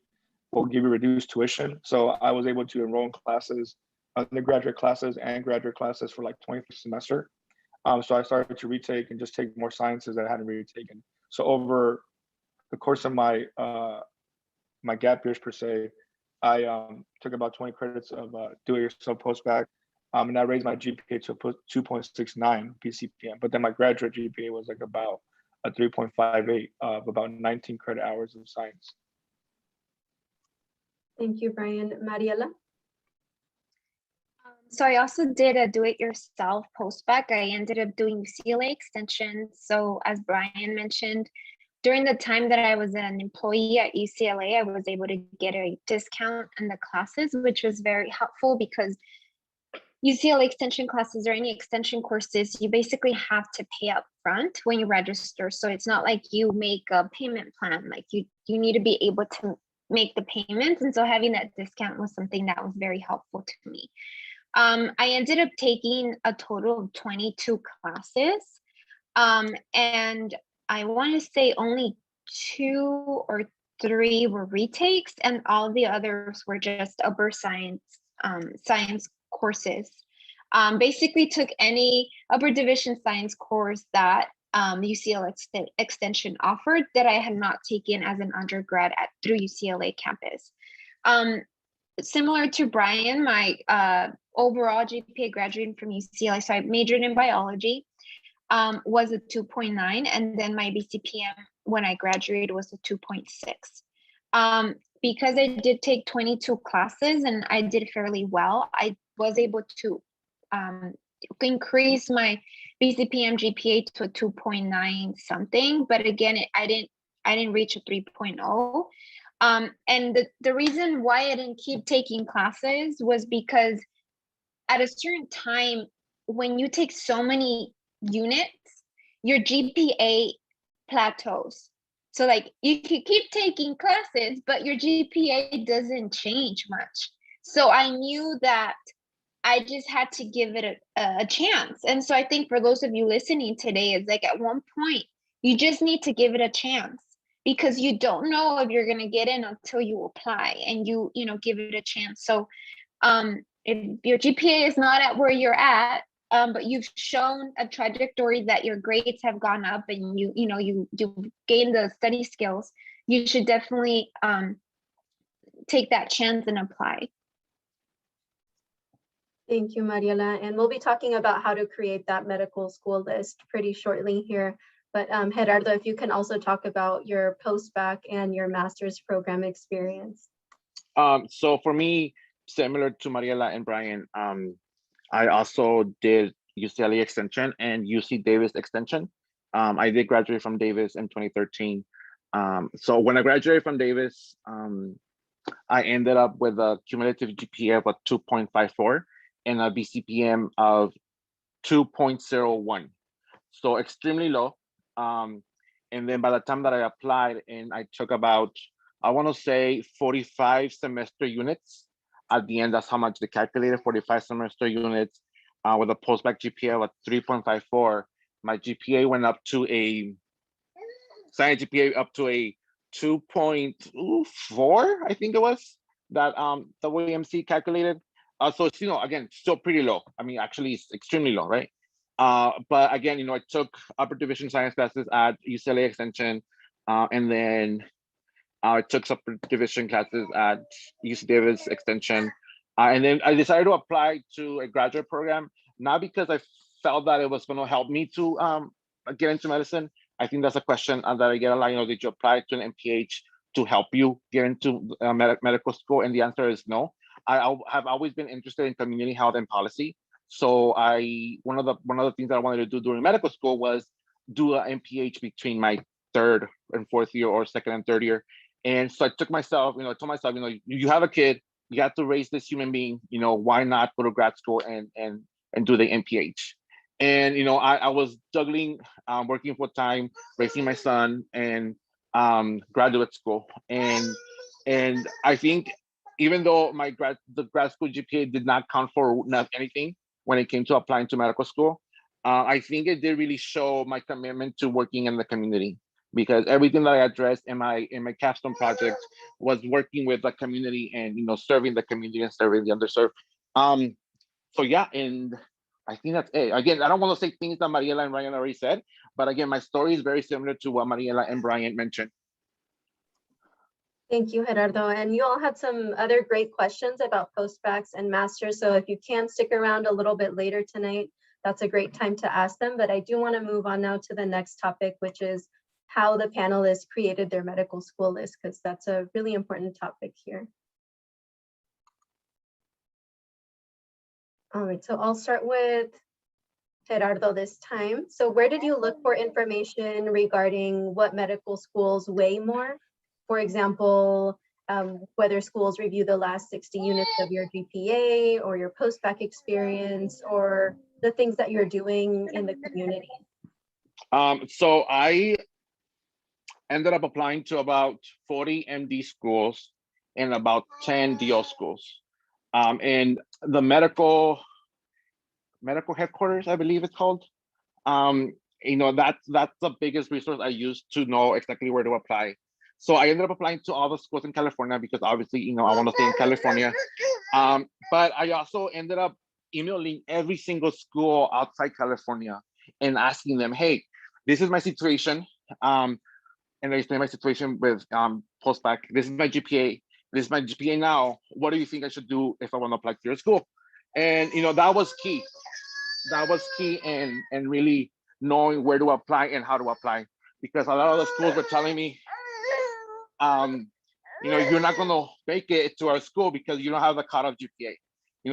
will give you reduced tuition. So I was able to enroll in classes, undergraduate classes and graduate classes for like 20 semester. So I started to retake and just take more sciences that I hadn't really taken. So over the course of my my gap years per se, I took about 20 credits of do-it-yourself post-bac, and that raised my GPA to 2.69 BCPM. But then my graduate GPA was like about a 3.58 of about 19 credit hours of science. Thank you, Brian. Mariela? So I also did a do-it-yourself post-bac. I ended up doing UCLA extension. So as Brian mentioned, during the time that I was an employee at UCLA, I was able to get a discount in the classes, which was very helpful because UCLA extension classes or any extension courses, you basically have to pay up front when you register. So it's not like you make a payment plan, like you need to be able to make the payments. And so having that discount was something that was very helpful to me. I ended up taking a total of 22 classes. And I want to say only 2 or 3 were retakes, and all the others were just upper science courses. Basically took any upper division science course that UCLA extension offered that I had not taken as an undergrad through UCLA campus. Similar to Brian, my overall GPA graduating from UCLA, so I majored in biology, was a 2.9, and then my BCPM when I graduated was a 2.6. Because I did take 22 classes and I did fairly well, I was able to increase my BCPM GPA to a 2.9 something, but again, I didn't reach a 3.0. And the reason why I didn't keep taking classes was because at a certain time, when you take so many units, your GPA plateaus. So like you can keep taking classes, but your GPA doesn't change much. So I knew that I just had to give it a chance. And so I think for those of you listening today, it's like at one point, you just need to give it a chance because you don't know if you're going to get in until you apply and you give it a chance. So if your GPA is not at where you're at, but you've shown a trajectory that your grades have gone up and you gain the study skills, you should definitely take that chance and apply. Thank you, Mariela. And we'll be talking about how to create that medical school list pretty shortly here. But Gerardo, if you can also talk about your post-bac and your master's program experience. So for me, similar to Mariela and Brian, I also did UCLA Extension and UC Davis Extension. I did graduate from Davis in 2013. So when I graduated from Davis, I ended up with a cumulative GPA of a 2.54 and a BCPM of 2.01. So extremely low. And then by the time that I applied and I took about, I want to say 45 semester units at the end, that's how much they calculated, 45 semester units with a post-bac GPA of a 3.54. My GPA went up to a, science GPA up to a 2.4, I think it was, that the WMC calculated. So it's, again, still pretty low. I mean, actually it's extremely low, right? But again, I took upper division science classes at UCLA Extension, and then I took upper division classes at UC Davis Extension. And then I decided to apply to a graduate program, not because I felt that it was going to help me to get into medicine. I think that's a question that I get a lot, did you apply to an MPH to help you get into medical school? And the answer is no. I have always been interested in community health and policy. So one of the things that I wanted to do during medical school was do an MPH between my third and fourth year, or second and third year. And so I told myself, you have a kid, you have to raise this human being, why not go to grad school and do the MPH? And, I was juggling, working full time, raising my son, and graduate school. And I think even though the grad school GPA did not count for anything when it came to applying to medical school, I think it did really show my commitment to working in the community, because everything that I addressed in my capstone project was working with the community and serving the community and serving the underserved. So yeah, and I think that's it. Again, I don't want to say things that Mariela and Brian already said, but again, my story is very similar to what Mariela and Brian mentioned. Thank you, Gerardo. And you all had some other great questions about post-baccs and masters. So if you can stick around a little bit later tonight, that's a great time to ask them. But I do want to move on now to the next topic, which is how the panelists created their medical school list, because that's a really important topic here. All right, so I'll start with Gerardo this time. So where did you look for information regarding what medical schools weigh more? For example, whether schools review the last 60 units of your GPA or your post-bac experience, or the things that you're doing in the community. So I ended up applying to about 40 MD schools and about 10 DO schools. And the medical headquarters, I believe it's called. That's the biggest resource I use to know exactly where to apply. So I ended up applying to all the schools in California because obviously, I want to stay in California. But I also ended up emailing every single school outside California and asking them, hey, this is my situation. And I explained my situation with post-bac. This is my GPA. This is my GPA now. What do you think I should do if I want to apply to your school? And that was key. That was key and really knowing where to apply and how to apply. Because a lot of the schools were telling me, you're not going to make it to our school because you don't have the cutoff GPA.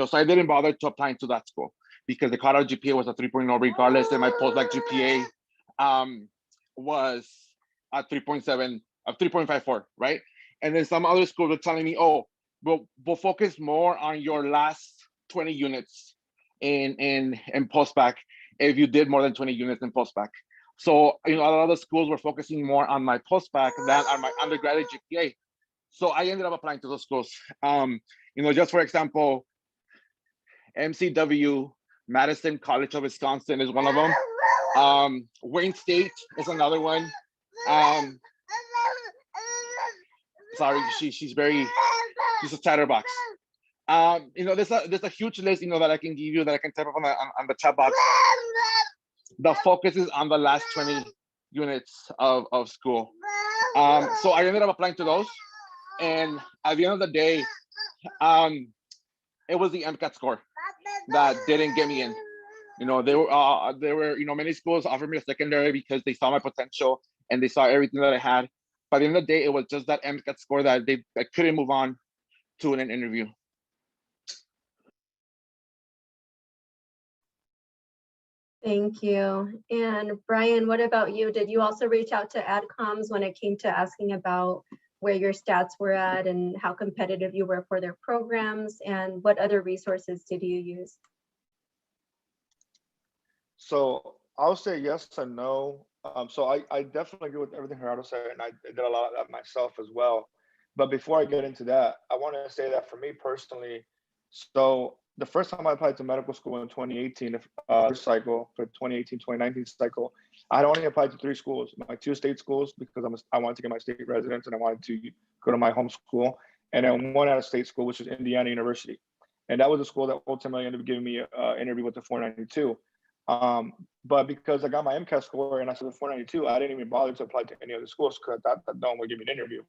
So I didn't bother to apply to that school because the cutoff GPA was a 3.0 regardless, and my post-bac GPA was a 3.7, a 3.54, right? And then some other schools were telling me, oh, we'll focus more on your last 20 units in post-bac if you did more than 20 units in post-bac. So, a lot of the schools were focusing more on my post-bac than on my undergraduate GPA. So I ended up applying to those schools. Just for example, MCW, Madison College of Wisconsin is one of them. Wayne State is another one. Sorry, she's a chatterbox. There's a huge list, that I can give you, that I can type up on the chat box. The focus is on the last 20 units of school. So I ended up applying to those. And at the end of the day, it was the MCAT score that didn't get me in. There were many schools offered me a secondary because they saw my potential and they saw everything that I had. But at the end of the day, it was just that MCAT score that I couldn't move on to an interview. Thank you. And Brian, what about you? Did you also reach out to AdComs when it came to asking about where your stats were at and how competitive you were for their programs? And what other resources did you use? So I'll say yes and no. So I definitely agree with everything Gerardo said, and I did a lot of that myself as well. But before I get into that, I want to say that for me personally, so the first time I applied to medical school in 2018, cycle for 2018-2019 cycle, I had only applied to 3 schools, my 2 state schools, because I wanted to get my state residence and I wanted to go to my home school, and then 1 out of state school, which is Indiana University. And that was a school that ultimately ended up giving me an interview with the 492. But because I got my MCAT score and I said the 492, I didn't even bother to apply to any other schools because I thought that no one would give me an interview.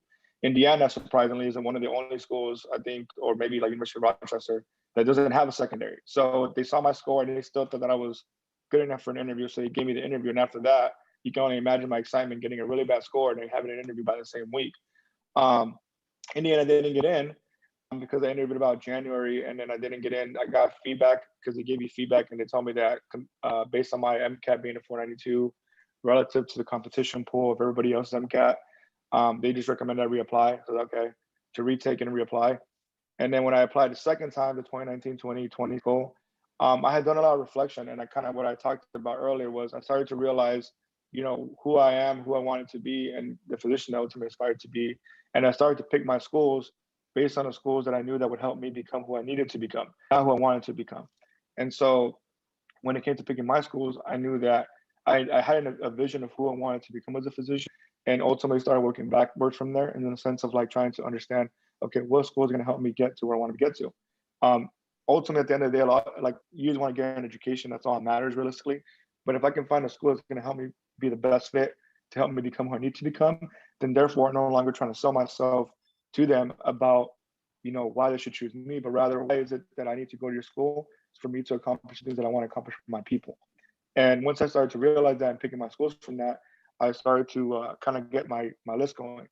Indiana, surprisingly, is one of the only schools, I think, or maybe like University of Rochester, that doesn't have a secondary. So they saw my score and they still thought that I was good enough for an interview. So they gave me the interview. And after that, you can only imagine my excitement getting a really bad score and then having an interview by the same week. Indiana didn't get in because I interviewed about January and then I didn't get in. I got feedback because they gave me feedback and they told me that based on my MCAT being a 492 relative to the competition pool of everybody else's MCAT, they just recommended I reapply. So okay, to retake and reapply. And then when I applied the second time, the 2019-2020 school, I had done a lot of reflection, and I kind of what I talked about earlier was I started to realize, you know, who I am, who I wanted to be, and the physician that I ultimately aspired to be. And I started to pick my schools based on the schools that I knew that would help me become who I needed to become, not who I wanted to become. And so when it came to picking my schools, I knew that I had a vision of who I wanted to become as a physician, and ultimately started working backwards from there in the sense of like trying to understand, okay, what school is going to help me get to where I want to get to. Ultimately, at the end of the day, a lot, like you just want to get an education. That's all that matters realistically. But if I can find a school that's going to help me be the best fit to help me become who I need to become, then therefore I'm no longer trying to sell myself to them about, you know, why they should choose me, but rather why is it that I need to go to your school for me to accomplish things that I want to accomplish for my people. And once I started to realize that and picking my schools from that, I started to kind of get my list going.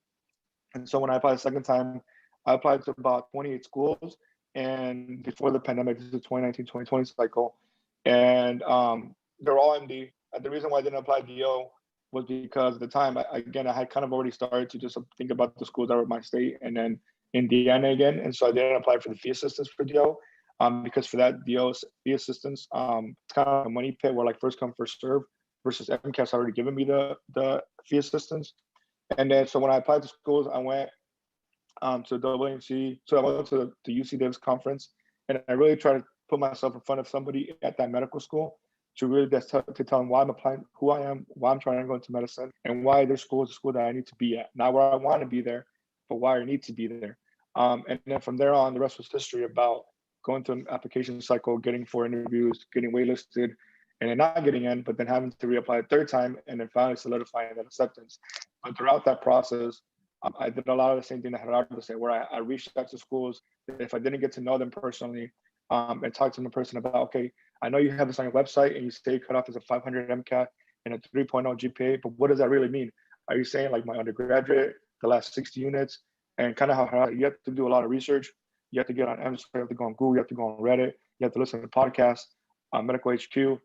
And so when I applied the second time, I applied to about 28 schools. And before the pandemic, this is the 2019-2020 cycle. And they're all MD. And the reason why I didn't apply DO was because at the time, I had kind of already started to just think about the schools that were in my state and then Indiana again. And so I didn't apply for the fee assistance for DO. Because for that DO fee assistance, it's kind of a money pit where like first come, first serve versus MCAT's already given me the fee assistance. And then, so when I applied to schools, I went to WNC. So I went to the UC Davis conference, and I really tried to put myself in front of somebody at that medical school to really just to tell them why I'm applying, who I am, why I'm trying to go into medicine, and why their school is a school that I need to be at. Not where I want to be there, but why I need to be there. And then from there on, the rest was history about going through an application cycle, getting 4 interviews, getting waitlisted, and then not getting in, but then having to reapply a third time, and then finally solidifying that acceptance. But throughout that process, I did a lot of the same thing that Gerardo said, where I reached out to schools that if I didn't get to know them personally, and talk to them in person about, okay, I know you have this on your website and you say you cut off as a 500 MCAT and a 3.0 GPA, but what does that really mean? Are you saying like my undergraduate, the last 60 units, and kind of how you have to do a lot of research. You have to get on MCAT, you have to go on Google, you have to go on Reddit, you have to listen to podcasts, Medical HQ,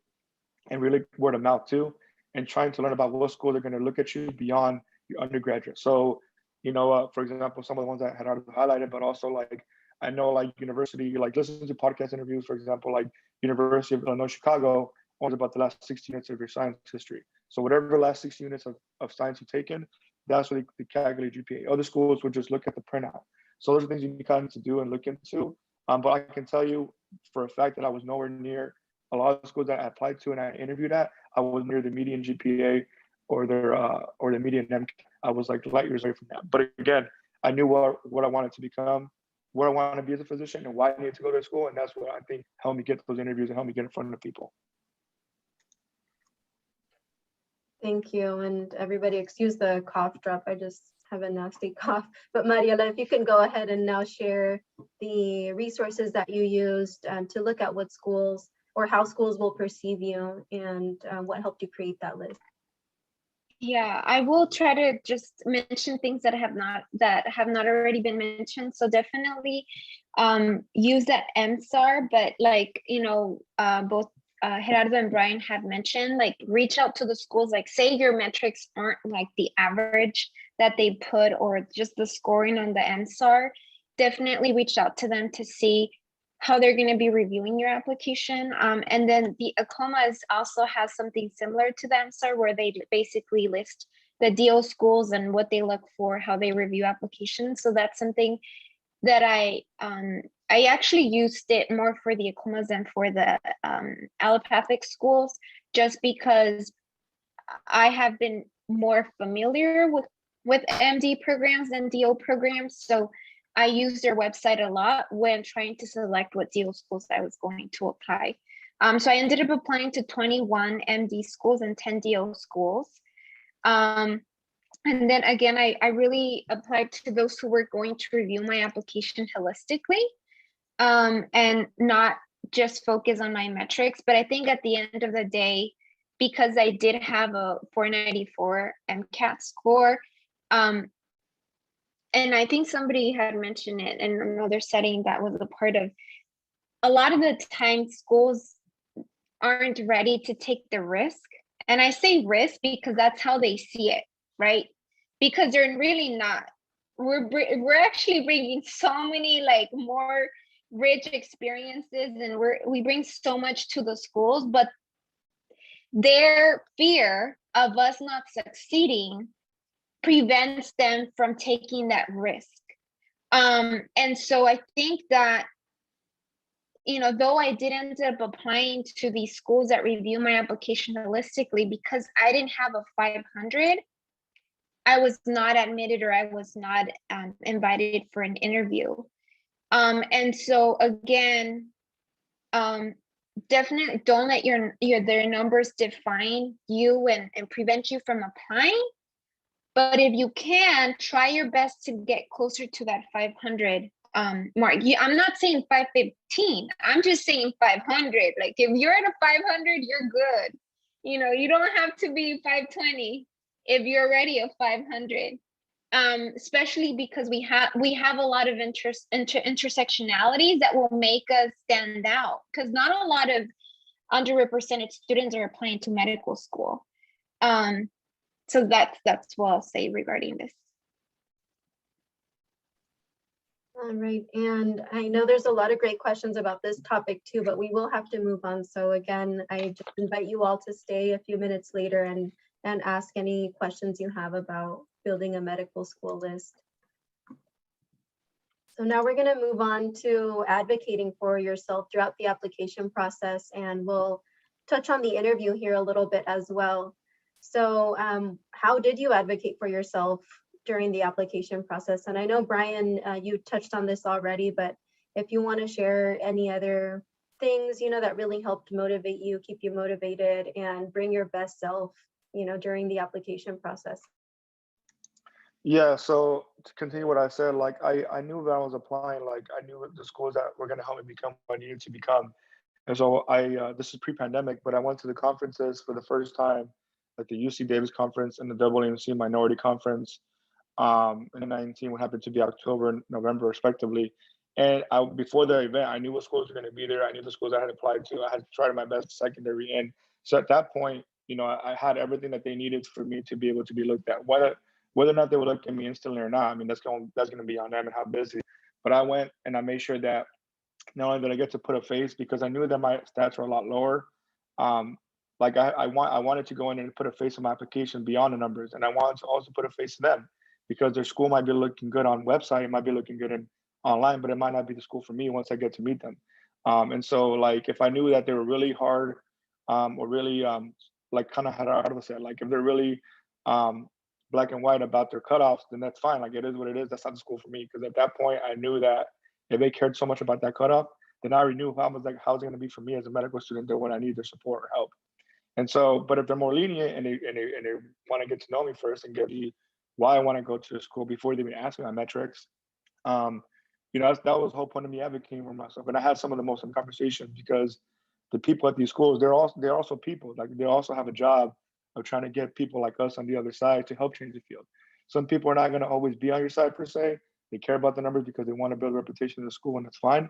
and really word of mouth too, and trying to learn about what school they're going to look at you beyond your undergraduate. So, you know, for example, some of the ones that I had already highlighted, but also like, I know like university, like listen to podcast interviews, for example, like University of Illinois, Chicago, owns about the last 60 units of your science history. So whatever the last 60 units of science you've taken, that's what they calculate GPA. Other schools would just look at the printout. So those are things you kind of need to do and look into. But I can tell you for a fact that I was nowhere near a lot of the schools that I applied to and I interviewed at. I was near the median GPA or the median MCAT. I was like light years away from that. But again, I knew what I wanted to become, where I wanted to be as a physician, and why I needed to go to school. And that's what I think helped me get those interviews and helped me get in front of people. Thank you. And everybody excuse the cough drop. I just have a nasty cough. But Mariela, if you can go ahead and now share the resources that you used to look at what schools or how schools will perceive you and what helped you create that list. Yeah, I will try to just mention things that have not already been mentioned. So definitely use that MSAR, but like, you know, both Gerardo and Brian had mentioned, like reach out to the schools, like say your metrics aren't like the average that they put or just the scoring on the MSAR, definitely reach out to them to see how they're going to be reviewing your application. And then the ACOMA also has something similar to the MSAR where they basically list the DO schools and what they look for, how they review applications. So that's something that I actually used it more for the ACOMAs than for the allopathic schools, just because I have been more familiar with MD programs than DO programs. So I use their website a lot when trying to select what DO schools I was going to apply. So I ended up applying to 21 MD schools and 10 DO schools. And then again, I really applied to those who were going to review my application holistically, and not just focus on my metrics. But I think at the end of the day, because I did have a 494 MCAT score, and I think somebody had mentioned it in another setting that was a part of, a lot of the time schools aren't ready to take the risk. And I say risk because that's how they see it, right? Because they're really not. We're actually bringing so many like more rich experiences, and we bring so much to the schools, but their fear of us not succeeding prevents them from taking that risk. And so I think that, you know, though I did end up applying to these schools that review my application holistically, because I didn't have a 500, I was not admitted, or I was not invited for an interview. And so again, definitely don't let their numbers define you and prevent you from applying. But if you can, try your best to get closer to that 500 mark. I'm not saying 515. I'm just saying 500. Like if you're at a 500, you're good. You know, you don't have to be 520 if you're already a 500. Especially because we have a lot of intersectionalities that will make us stand out, because not a lot of underrepresented students are applying to medical school. So that's what I'll say regarding this. All right, and I know there's a lot of great questions about this topic too, but we will have to move on. So again, I just invite you all to stay a few minutes later and ask any questions you have about building a medical school list. So now we're going to move on to advocating for yourself throughout the application process, and we'll touch on the interview here a little bit as well. So how did you advocate for yourself during the application process? And I know, Brian, you touched on this already, but if you want to share any other things, you know, that really helped motivate you, keep you motivated, and bring your best self, you know, during the application process. Yeah, so to continue what I said, like I knew that I was applying, like I knew the schools that were going to help me become what I needed to become. And so this is pre-pandemic, but I went to the conferences for the first time, like the UC Davis conference and the WMC Minority Conference. In 2019, what happened to be October and November respectively. And before the event, I knew what schools were going to be there. I knew the schools I had applied to. I had tried my best secondary in. So at that point, you know, I had everything that they needed for me to be able to be looked at. Whether or not they would look at me instantly or not, I mean, that's going to be on them and how busy. But I went and I made sure that not only did I get to put a face, because I knew that my stats were a lot lower. Like I wanted to go in and put a face on my application beyond the numbers, and I wanted to also put a face to them, because their school might be looking good on website, it might be looking good in online, but it might not be the school for me once I get to meet them. And so, like, if I knew that they were really hard, or really like kind of how to say, like if they're really black and white about their cutoffs, then that's fine. Like it is what it is. That's not the school for me, because at that point I knew that if they cared so much about that cutoff, then I already knew how's it going to be for me as a medical student there when I need their support or help. And so, but if they're more lenient and they want to get to know me first and get me why I want to go to the school before they even ask me my metrics, you know, that was the whole point of me advocating for myself. And I had some of the most conversations, because the people at these schools, they're also people. Like they also have a job of trying to get people like us on the other side to help change the field. Some people are not going to always be on your side per se. They care about the numbers because they want to build a reputation in the school, and that's fine.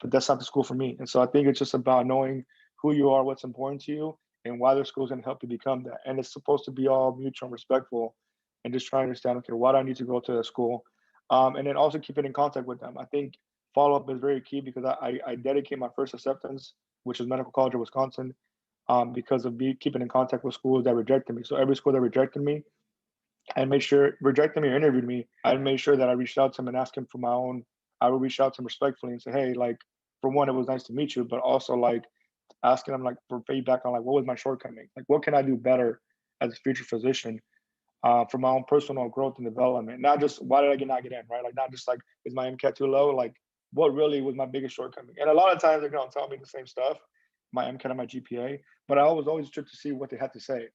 But that's not the school for me. And so I think it's just about knowing who you are, what's important to you, and why their school is going to help you become that. And it's supposed to be all mutual and respectful, and just trying to understand, okay, why do I need to go to the school? And then also keeping in contact with them. I think follow-up is very key, because I dedicate my first acceptance, which is Medical College of Wisconsin, because of me keeping in contact with schools that rejected me. So every school that rejected me, I made sure, rejected me or interviewed me, I made sure that I reached out to them and asked them for my own, I would reach out to them respectfully and say, hey, like, for one, it was nice to meet you, but also like asking them like for feedback on like, what was my shortcoming? Like, what can I do better as a future physician for my own personal growth and development? Not just, why did I not get in, right? Like, not just like, is my MCAT too low? Like, what really was my biggest shortcoming? And a lot of times they're gonna tell me the same stuff, my MCAT and my GPA, but I was always tricked to see what they had to say.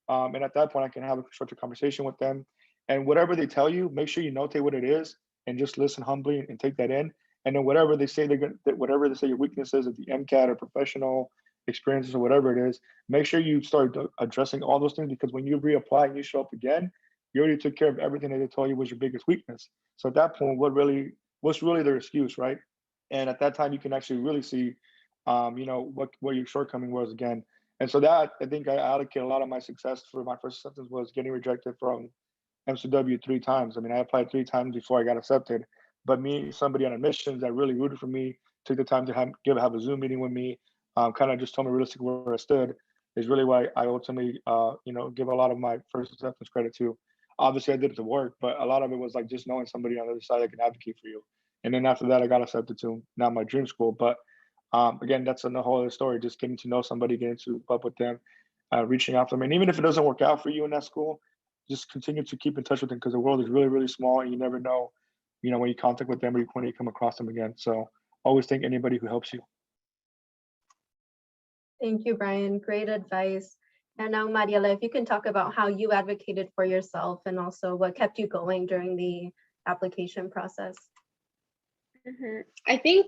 And at that point, I can have a structured conversation with them. And whatever they tell you, make sure you notate what it is and just listen humbly and take that in. And then whatever they say whatever they say your weaknesses at the MCAT or professional experiences or whatever it is, make sure you start addressing all those things, because when you reapply and you show up again, you already took care of everything that they told you was your biggest weakness. So at that point, what's really their excuse, right? And at that time, you can actually really see, what your shortcoming was again. And so that, I think I allocate a lot of my success for my first acceptance was getting rejected from MCW 3 times. I mean, I applied 3 times before I got accepted, but somebody on admissions that really rooted for me, took the time to have a Zoom meeting with me, kind of just told me realistically where I stood, is really why I ultimately, give a lot of my first acceptance credit to. Obviously, I did the work, but a lot of it was like just knowing somebody on the other side that can advocate for you. And then after that, I got accepted to now my dream school. But again, that's a whole other story. Just getting to know somebody, getting to up with them, reaching out to them, and even if it doesn't work out for you in that school, just continue to keep in touch with them, because the world is really, really small, and you never know, when you contact with them or when you come across them again. So always thank anybody who helps you. Thank you, Brian. Great advice. And now, Mariela, if you can talk about how you advocated for yourself and also what kept you going during the application process. I think,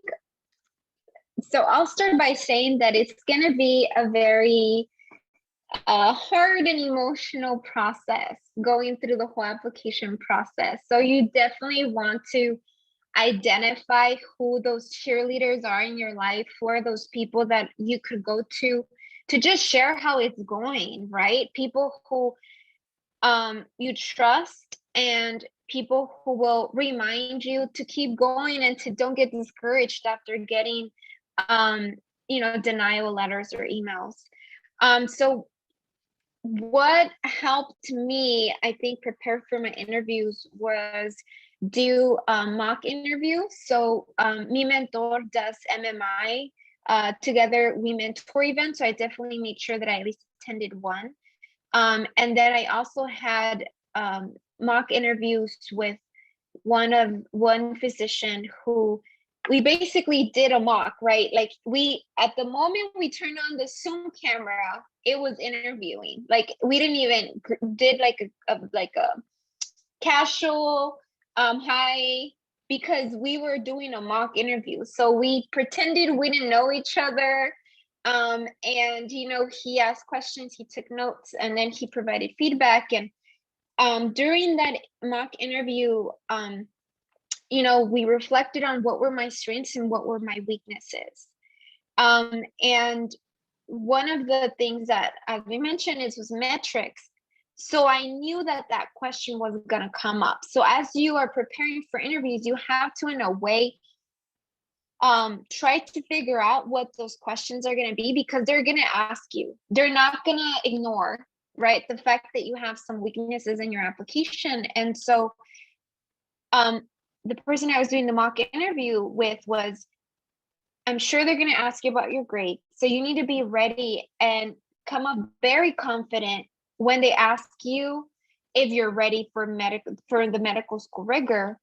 so I'll start by saying that it's going to be a very hard and emotional process going through the whole application process. So you definitely want to identify who those cheerleaders are in your life, who are those people that you could go to just share how it's going, right? People who you trust, and people who will remind you to keep going and to don't get discouraged after getting denial letters or emails. So what helped me, I think, prepare for my interviews was do mock interviews. So mi mentor does MMI. Together we mentor events, so I definitely made sure that I at least attended one. And then I also had mock interviews with one physician who we basically did a mock, right? Like at the moment we turned on the Zoom camera, it was interviewing. Like we didn't even did like a casual hi, because we were doing a mock interview. So we pretended we didn't know each other. And he asked questions, he took notes, and then he provided feedback. And during that mock interview, we reflected on what were my strengths and what were my weaknesses. And one of the things that, as we mentioned, was metrics. So I knew that question was going to come up. So as you are preparing for interviews, you have to, in a way, try to figure out what those questions are going to be, because they're going to ask you. They're not going to ignore, right, the fact that you have some weaknesses in your application. And so the person I was doing the mock interview with was, I'm sure they're going to ask you about your grade. So you need to be ready and come up very confident when they ask you if you're ready for the medical school rigor.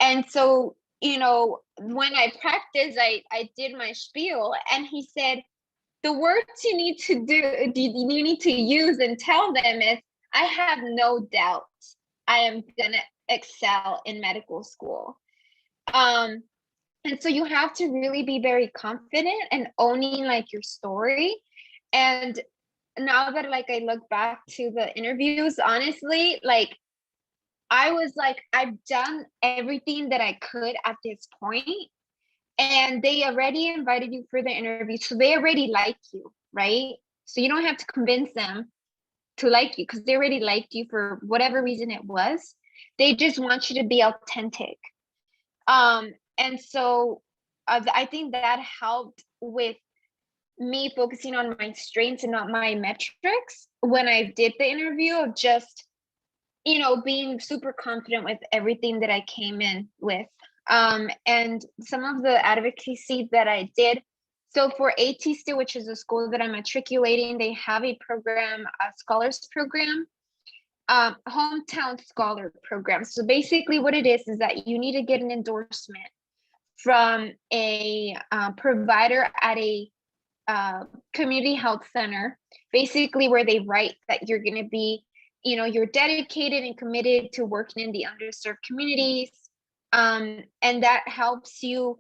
And so, when I practiced, I did my spiel, and he said, the words you need to use and tell them is, I have no doubt I am going to excel in medical school. And so you have to really be very confident and owning your story. And now that I look back to the interviews, honestly, I was I've done everything that I could at this point. and they already invited you for the interview. So they already like you, right? So you don't have to convince them to like you because they already liked you for whatever reason it was. They just want you to be authentic. And so I think that helped with me focusing on my strengths and not my metrics when I did the interview, of just, you know, being super confident with everything that I came in with. And some of the advocacy that I did. So for AT still, which is a school that I'm matriculating, they have a program, a scholars program, hometown scholar program. So basically what it is that you need to get an endorsement from a provider at a community health center, basically where they write that you're going to be, you know, you're dedicated and committed to working in the underserved communities. And that helps you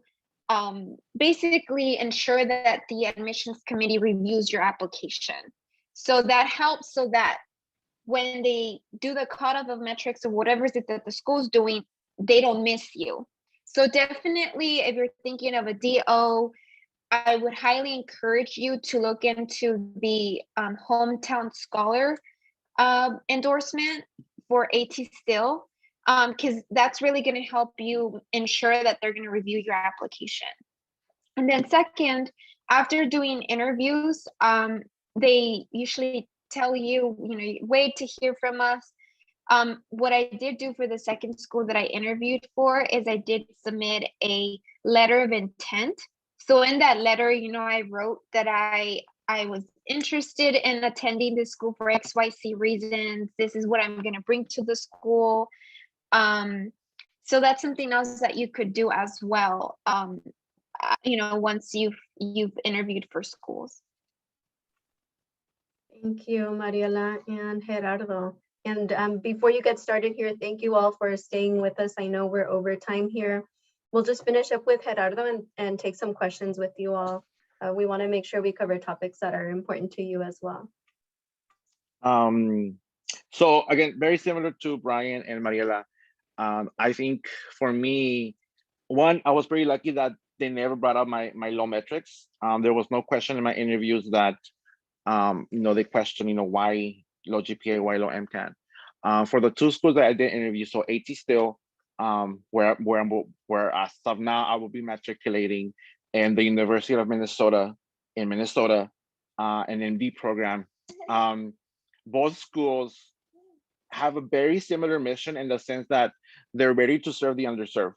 basically ensure that the admissions committee reviews your application. So that helps so that when they do the cutoff of metrics or whatever it is that the school's doing, they don't miss you. So definitely, if you're thinking of a DO, I would highly encourage you to look into the hometown scholar endorsement for AT Still, because that's really going to help you ensure that they're going to review your application. And then second, after doing interviews, they usually tell you, you know, wait to hear from us. What I did do for the second school that I interviewed for is I did submit a letter of intent. So in that letter, you know, I wrote that I was interested in attending this school for XYZ reasons. This is what I'm going to bring to the school. So that's something else that you could do as well. You know, once you've interviewed for schools. Thank you, Mariela and Gerardo. And before you get started here, thank you all for staying with us. I know we're over time here. We'll just finish up with Gerardo and take some questions with you all. We want to make sure we cover topics that are important to you as well. So again, very similar to Brian and Mariela. I think for me, one, I was pretty lucky that they never brought up my low metrics. There was no question in my interviews that you know, they question, you know, why low GPA, why low MCAT. For the two schools that I did interview, so AT Still, where as of now I will be matriculating, and the University of Minnesota in Minnesota, an MD program. Both schools have a very similar mission in the sense that they're ready to serve the underserved.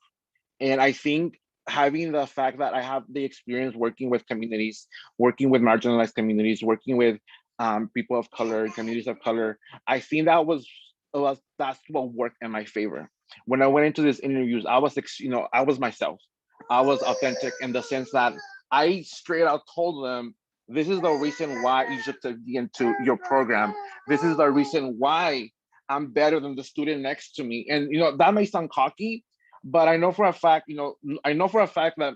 And I think having the fact that I have the experience working with communities, working with marginalized communities, working with people of color, communities of color, I think that's what worked in my favor. When I went into these interviews, I was myself. I was authentic in the sense that I straight out told them, this is the reason why you should be into your program. This is the reason why I'm better than the student next to me. And, you know, that may sound cocky, but I know for a fact, that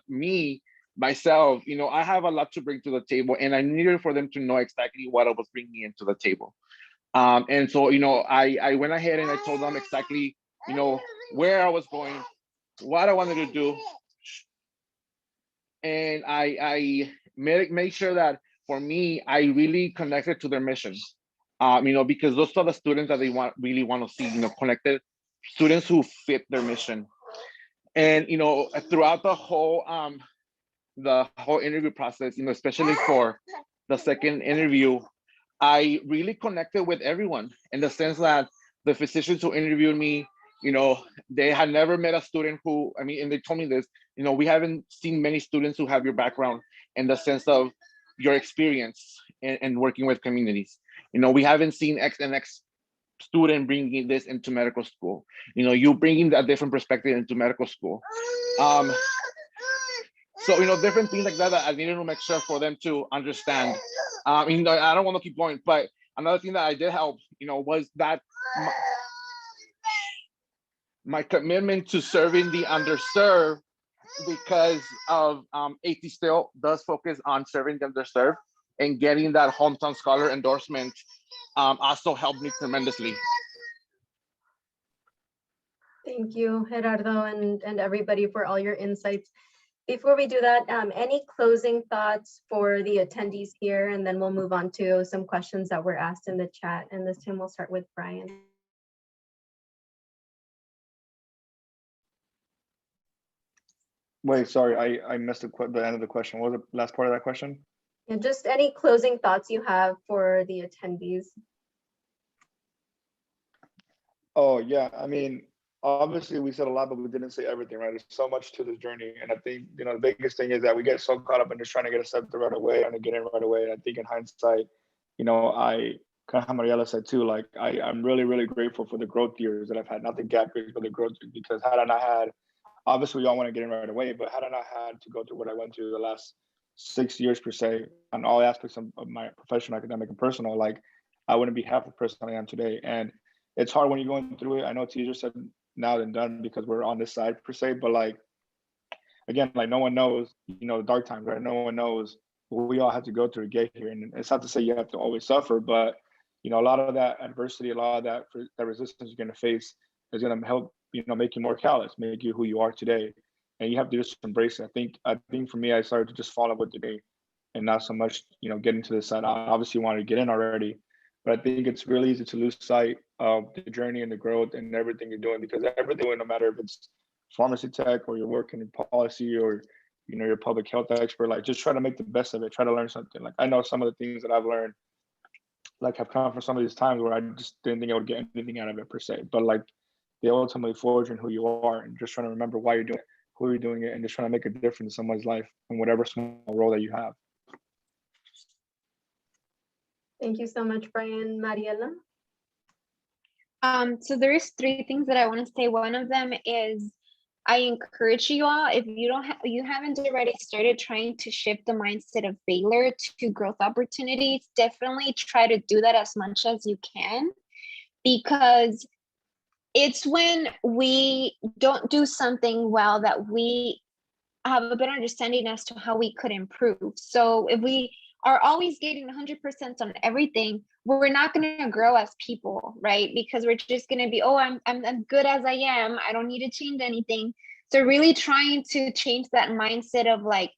myself, you know, I have a lot to bring to the table, and I needed for them to know exactly what I was bringing into the table. And so, you know, I went ahead and I told them exactly, you know, where I was going, what I wanted to do. And I made sure that for me, I really connected to their mission. You know, because those are the students that they really want to see, you know, connected students who fit their mission. And, you know, throughout the whole interview process, you know, especially for the second interview, I really connected with everyone in the sense that the physicians who interviewed me, you know, they had never met a student who, I mean, and they told me this, you know, we haven't seen many students who have your background in the sense of your experience in working with communities. You know, we haven't seen X student bringing this into medical school. You know, you bringing that different perspective into medical school. So, you know, different things like that I needed to make sure for them to understand. You know, I don't want to keep going, but another thing that I did help, you know, was that my commitment to serving the underserved, because of AT Still does focus on serving the underserved, and getting that hometown scholar endorsement also helped me tremendously. Thank you, Gerardo, and everybody for all your insights. Before we do that, any closing thoughts for the attendees here, and then we'll move on to some questions that were asked in the chat. And this time we'll start with Brian. Wait, sorry, I missed the end of the question. What was the last part of that question? And just any closing thoughts you have for the attendees. Oh yeah, I mean, obviously we said a lot, but we didn't say everything, right? There's so much to this journey, and I think the biggest thing is that we get so caught up in just trying to get accepted right away and to get in right away. And I think in hindsight, I kind of how Mariela said too, like I'm really grateful for the growth years that I've had, not the gap years, but the growth years, because had I not had, obviously we all want to get in right away, but had I not had to go through what I went through the last 6 years per se, on all aspects of my professional, academic, and personal, like I wouldn't be half the person I am today. And it's hard when you're going through it. I know it's easier said now than done because we're on this side per se, but like, again, like no one knows, the dark times, right? No one knows what we all have to go through to get here. And it's not to say you have to always suffer, but a lot of that adversity, a lot of that resistance you're going to face is going to help, make you more callous, make you who you are today. And you have to just embrace it. I think for me, I started to just fall in love with the game and not so much, get into the side. I obviously wanted to get in already, but I think it's really easy to lose sight of the journey and the growth and everything you're doing, because everything, no matter if it's pharmacy tech or you're working in policy or you're a public health expert, like just try to make the best of it. Try to learn something. Like I know some of the things that I've learned, like have come from some of these times where I just didn't think I would get anything out of it per se. But like they ultimately forge in who you are and just trying to remember why you're doing it, who you're doing it, and just trying to make a difference in someone's life in whatever small role that you have. Thank you so much, Brian. Mariela? So there is 3 things that I want to say. One of them is I encourage you all, if you haven't already started trying to shift the mindset of failure to growth opportunities, definitely try to do that as much as you can, because it's when we don't do something well that we have a better understanding as to how we could improve. So if we are always getting 100% on everything, we're not going to grow as people, right? Because we're just going to be, oh, I'm good as I am. I don't need to change anything. So really trying to change that mindset of like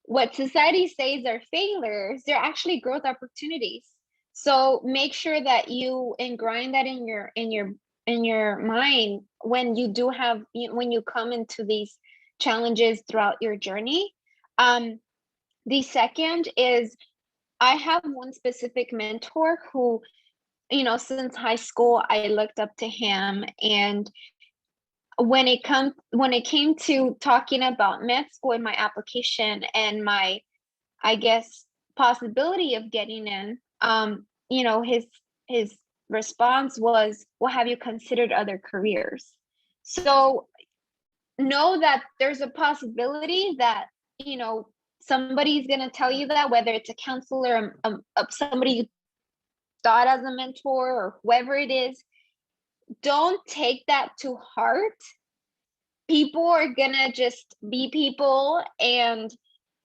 what society says are failures, they're actually growth opportunities. So make sure that you ingrain that in your mind when you do have, when you come into these challenges throughout your journey. The second is I have one specific mentor who, since high school, I looked up to him. And when it came to talking about med school in my application and my, I guess, possibility of getting in, his response was, well, have you considered other careers? So know that there's a possibility that, somebody's going to tell you that, whether it's a counselor, somebody you thought as a mentor or whoever it is. Don't take that to heart. People are going to just be people. And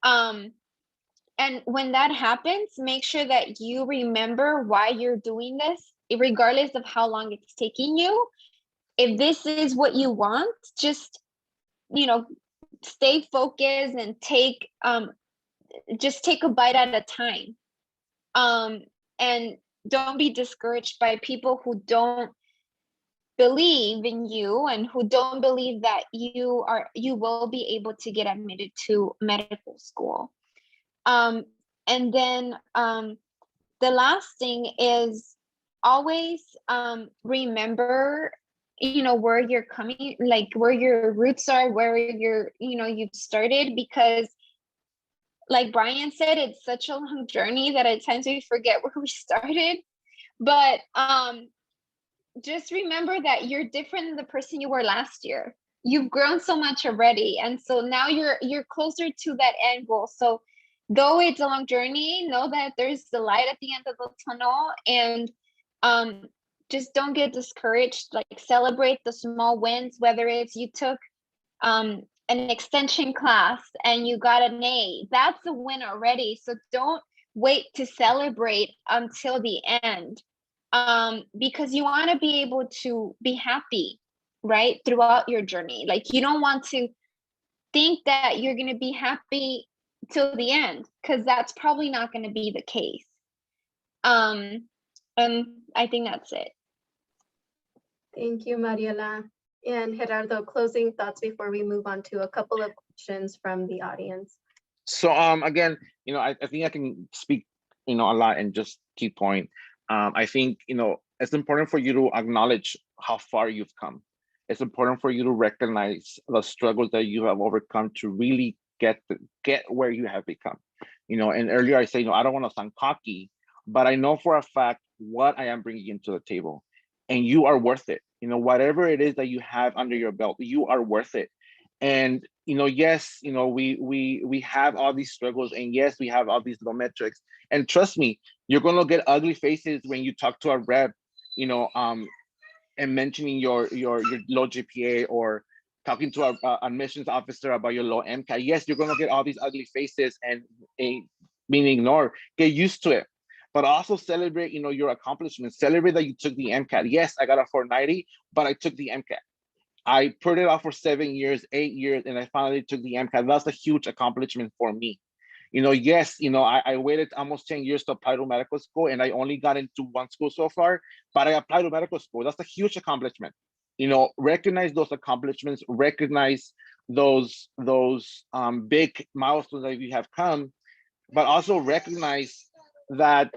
when that happens, make sure that you remember why you're doing this, regardless of how long it's taking you. If this is what you want, just, stay focused and just take a bite at a time. And don't be discouraged by people who don't believe in you and who don't believe that you will be able to get admitted to medical school. And then the last thing is always remember where you're coming, like where your roots are, where you've started, because like Brian said, it's such a long journey that at times we forget where we started. But just remember that you're different than the person you were last year. You've grown so much already, and so now you're closer to that end goal. So though it's a long journey, know that there's the light at the end of the tunnel, and just don't get discouraged. Like celebrate the small wins, whether it's you took an extension class and you got an A, that's a win already. So don't wait to celebrate until the end, because you want to be able to be happy, right, throughout your journey. Like you don't want to think that you're going to be happy till the end, because that's probably not going to be the case. I think that's it. Thank you, Mariela. And Gerardo, closing thoughts before we move on to a couple of questions from the audience. So again, I think I can speak, a lot and just key point. I think, it's important for you to acknowledge how far you've come. It's important for you to recognize the struggles that you have overcome to really get where you have become. And earlier I say, I don't want to sound cocky, but I know for a fact what I am bringing into the table, and you are worth it. Whatever it is that you have under your belt, you are worth it. And yes, we have all these struggles, and yes, we have all these low metrics. And trust me, you're gonna get ugly faces when you talk to a rep, and mentioning your low GPA, or talking to a admissions officer about your low MCAT. Yes, you're gonna get all these ugly faces and being ignored. Get used to it, but also celebrate, your accomplishments. Celebrate that you took the MCAT. Yes, I got a 490, but I took the MCAT. I put it off for 7 years, 8 years, and I finally took the MCAT. That's a huge accomplishment for me. Yes, I waited almost 10 years to apply to medical school, and I only got into one school so far, but I applied to medical school. That's a huge accomplishment. Recognize those accomplishments, recognize those big milestones that you have come, but also recognize that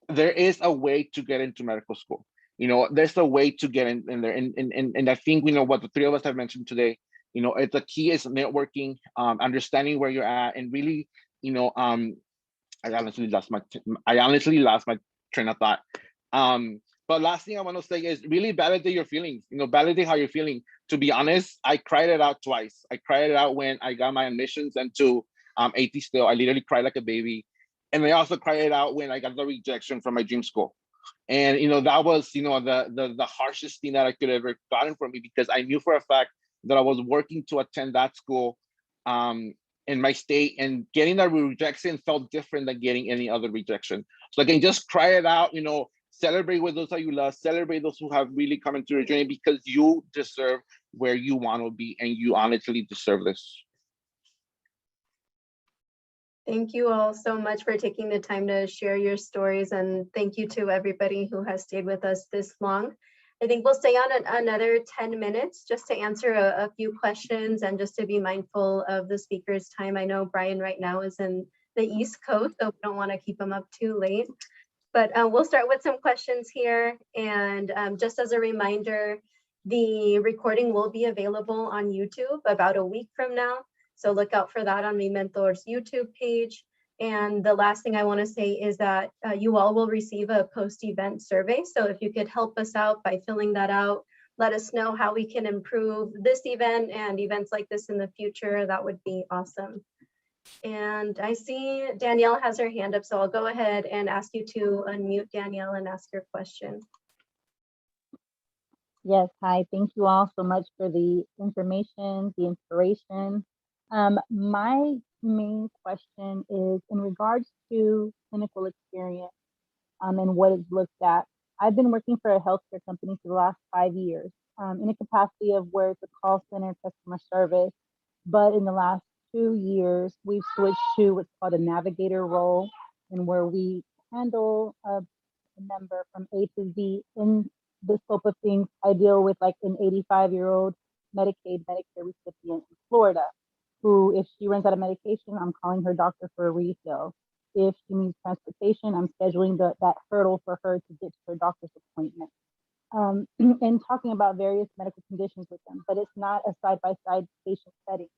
there is a way to get into medical school. There's a way to get in there. And I think, what the three of us have mentioned today, the key is networking, understanding where you're at, and really, I honestly lost my train of thought. But last thing I want to say is really validate your feelings, validate how you're feeling. To be honest, I cried it out twice. I cried it out when I got my admissions into AT Still. I literally cried like a baby. And I also cried it out when I got the rejection from my dream school. And that was the harshest thing that I could ever gotten from me, because I knew for a fact that I was working to attend that school in my state, and getting that rejection felt different than getting any other rejection. So again, just cry it out, celebrate with those that you love, celebrate those who have really come into your journey, because you deserve where you want to be, and you honestly deserve this. Thank you all so much for taking the time to share your stories, and thank you to everybody who has stayed with us this long. I think we'll stay on another 10 minutes just to answer a few questions, and just to be mindful of the speaker's time. I know Brian right now is in the East Coast, so we don't want to keep him up too late. But we'll start with some questions here. And just as a reminder, the recording will be available on YouTube about a week from now. So look out for that on Mi Mentor's YouTube page. And the last thing I want to say is that you all will receive a post-event survey. So if you could help us out by filling that out, let us know how we can improve this event and events like this in the future. That would be awesome. And I see Danielle has her hand up, so I'll go ahead and ask you to unmute, Danielle, and ask your question. Yes, hi, thank you all so much for the information, the inspiration. My main question is in regards to clinical experience and what is looked at. I've been working for a healthcare company for the last 5 years in a capacity of where it's a call center customer service, but in the last 2 years, we've switched to what's called a navigator role, and where we handle a member from A to Z. In the scope of things, I deal with like an 85-year-old Medicaid, Medicare recipient in Florida, who, if she runs out of medication, I'm calling her doctor for a refill. If she needs transportation, I'm scheduling that hurdle for her to get to her doctor's appointment. And talking about various medical conditions with them, but it's not a side-by-side patient setting.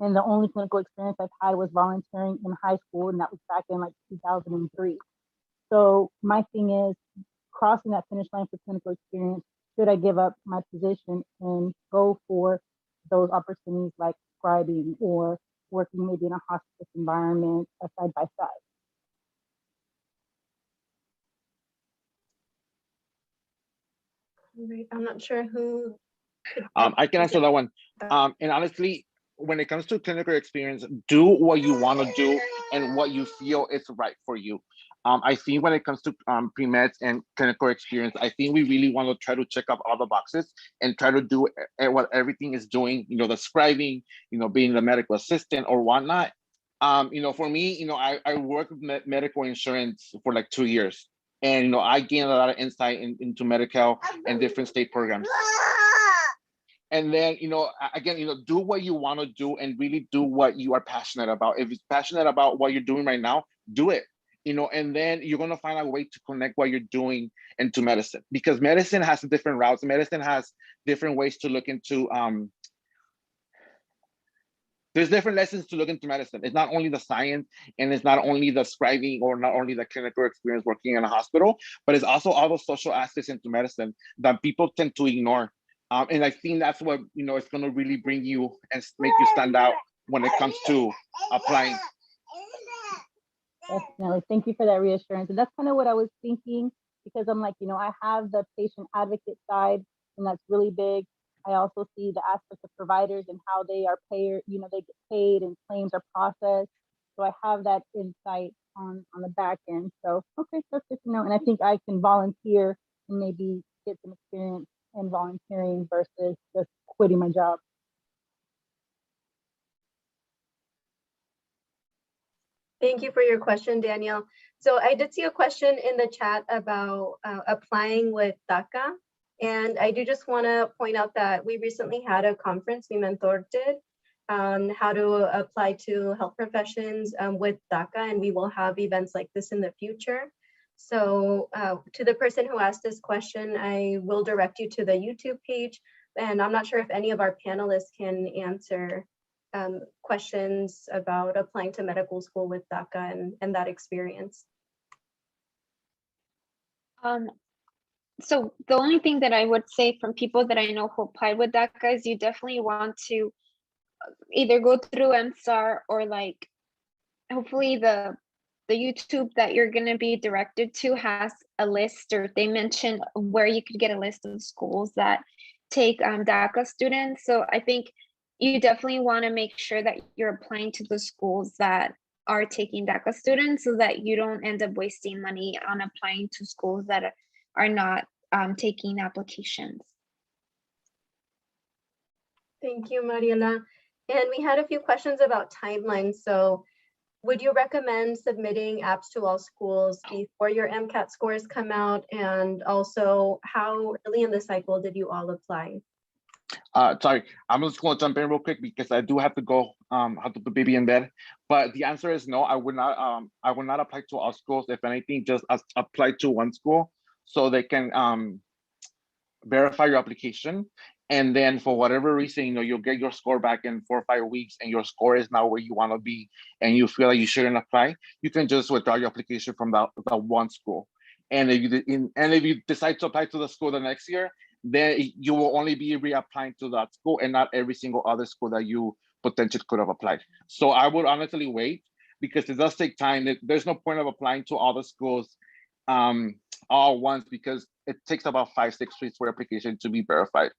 And the only clinical experience I've had was volunteering in high school, and that was back in like 2003. So my thing is, crossing that finish line for clinical experience, should I give up my position and go for those opportunities like scribing or working maybe in a hospice environment, side by side? Right. I'm not sure who. I can answer that one. And honestly, when it comes to clinical experience, do what you want to do and what you feel is right for you. I think when it comes to pre-meds and clinical experience, I think we really want to try to check off all the boxes and try to do what everything is doing, you know, the scribing, you know, being the medical assistant or whatnot. You know, for me, you know, I worked with medical insurance for like 2 years. And, you know, I gained a lot of insight into medical and different state programs. And then, you know, again, you know, do what you want to do and really do what you are passionate about. If it's passionate about what you're doing right now, do it, you know, and then you're going to find a way to connect what you're doing into medicine, because medicine has different routes. Medicine has different ways to look into, there's different lessons to look into medicine. It's not only the science, and it's not only the scribing or not only the clinical experience working in a hospital, but it's also all the social aspects into medicine that people tend to ignore. And I think that's what, you know, it's going to really bring you and make you stand out when it comes to applying. Definitely. Thank you for that reassurance. And that's kind of what I was thinking, because I'm like, you know, I have the patient advocate side, and that's really big. I also see the aspect of providers and how they are paid, you know, they get paid and claims are processed. So I have that insight on the back end. So, okay, that's good to know. And I think I can volunteer and maybe get some experience in volunteering versus just quitting my job. Thank you for your question, Danielle. So I did see a question in the chat about applying with DACA. And I do just want to point out that we recently had a conference, Mi Mentor did, on how to apply to health professions with DACA, and we will have events like this in the future. So to the person who asked this question, I will direct you to the YouTube page, and I'm not sure if any of our panelists can answer questions about applying to medical school with DACA and that experience. So the only thing that I would say from people that I know who applied with DACA is you definitely want to either go through MSAR or like, hopefully the YouTube that you're going to be directed to has a list, or they mention where you could get a list of schools that take DACA students. So I think you definitely want to make sure that you're applying to the schools that are taking DACA students, so that you don't end up wasting money on applying to schools that are not taking applications. Thank you, Mariela. And we had a few questions about timelines. So would you recommend submitting apps to all schools before your MCAT scores come out? And also, how early in the cycle did you all apply? Sorry, I'm just going to jump in real quick because I do have to go. Have to put baby in bed. But the answer is no. I would not. I would not apply to all schools. If anything, just apply to one school so they can verify your application. And then for whatever reason, you know, you'll get your score back in 4 or 5 weeks, and your score is now where you want to be, and you feel like you shouldn't apply. You can just withdraw your application from that one school. And if you decide to apply to the school the next year, then you will only be reapplying to that school and not every single other school that you potentially could have applied. So I would honestly wait, because it does take time. There's no point of applying to all the schools all once, because it takes about 5-6 weeks for application to be verified.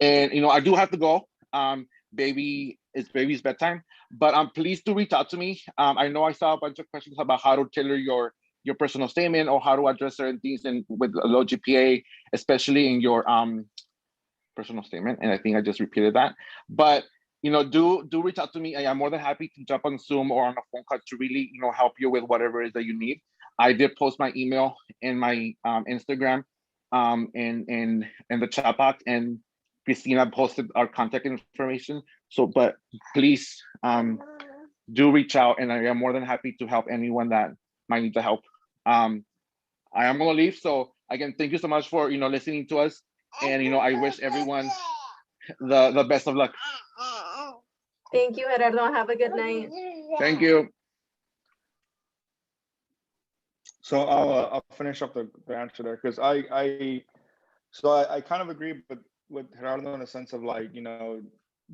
And you know, I do have to go. It's baby's bedtime, but please do reach out to me. I know I saw a bunch of questions about how to tailor your personal statement or how to address certain things with a low GPA, especially in your personal statement. And I think I just repeated that. But you know, do reach out to me. I'm more than happy to jump on Zoom or on a phone call to really, you know, help you with whatever it is that you need. I did post my email in my Instagram in the chat box, and Christina posted our contact information. So, but please do reach out, and I am more than happy to help anyone that might need the help. I am gonna leave. So again, thank you so much for, you know, listening to us. And, you know, I wish everyone the best of luck. Thank you, Gerardo. Have a good night. Thank you. So I'll finish up the answer there, because I kind of agree with Gerardo in the sense of, like, you know,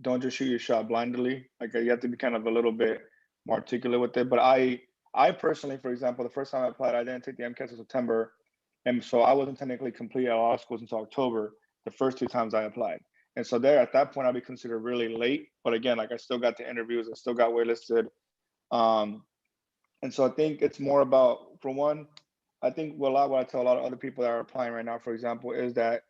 don't just shoot your shot blindly. Like, you have to be kind of a little bit more articulate with it. But I personally, for example, the first time I applied, I didn't take the MCAT in September, and so I wasn't technically complete at law schools until October, the first 2 times I applied. And so there, at that point, I'd be considered really late. But again, like, I still got the interviews, I still got waitlisted. And so I think it's more about, for one, I think what I tell a lot of other people that are applying right now, for example, is that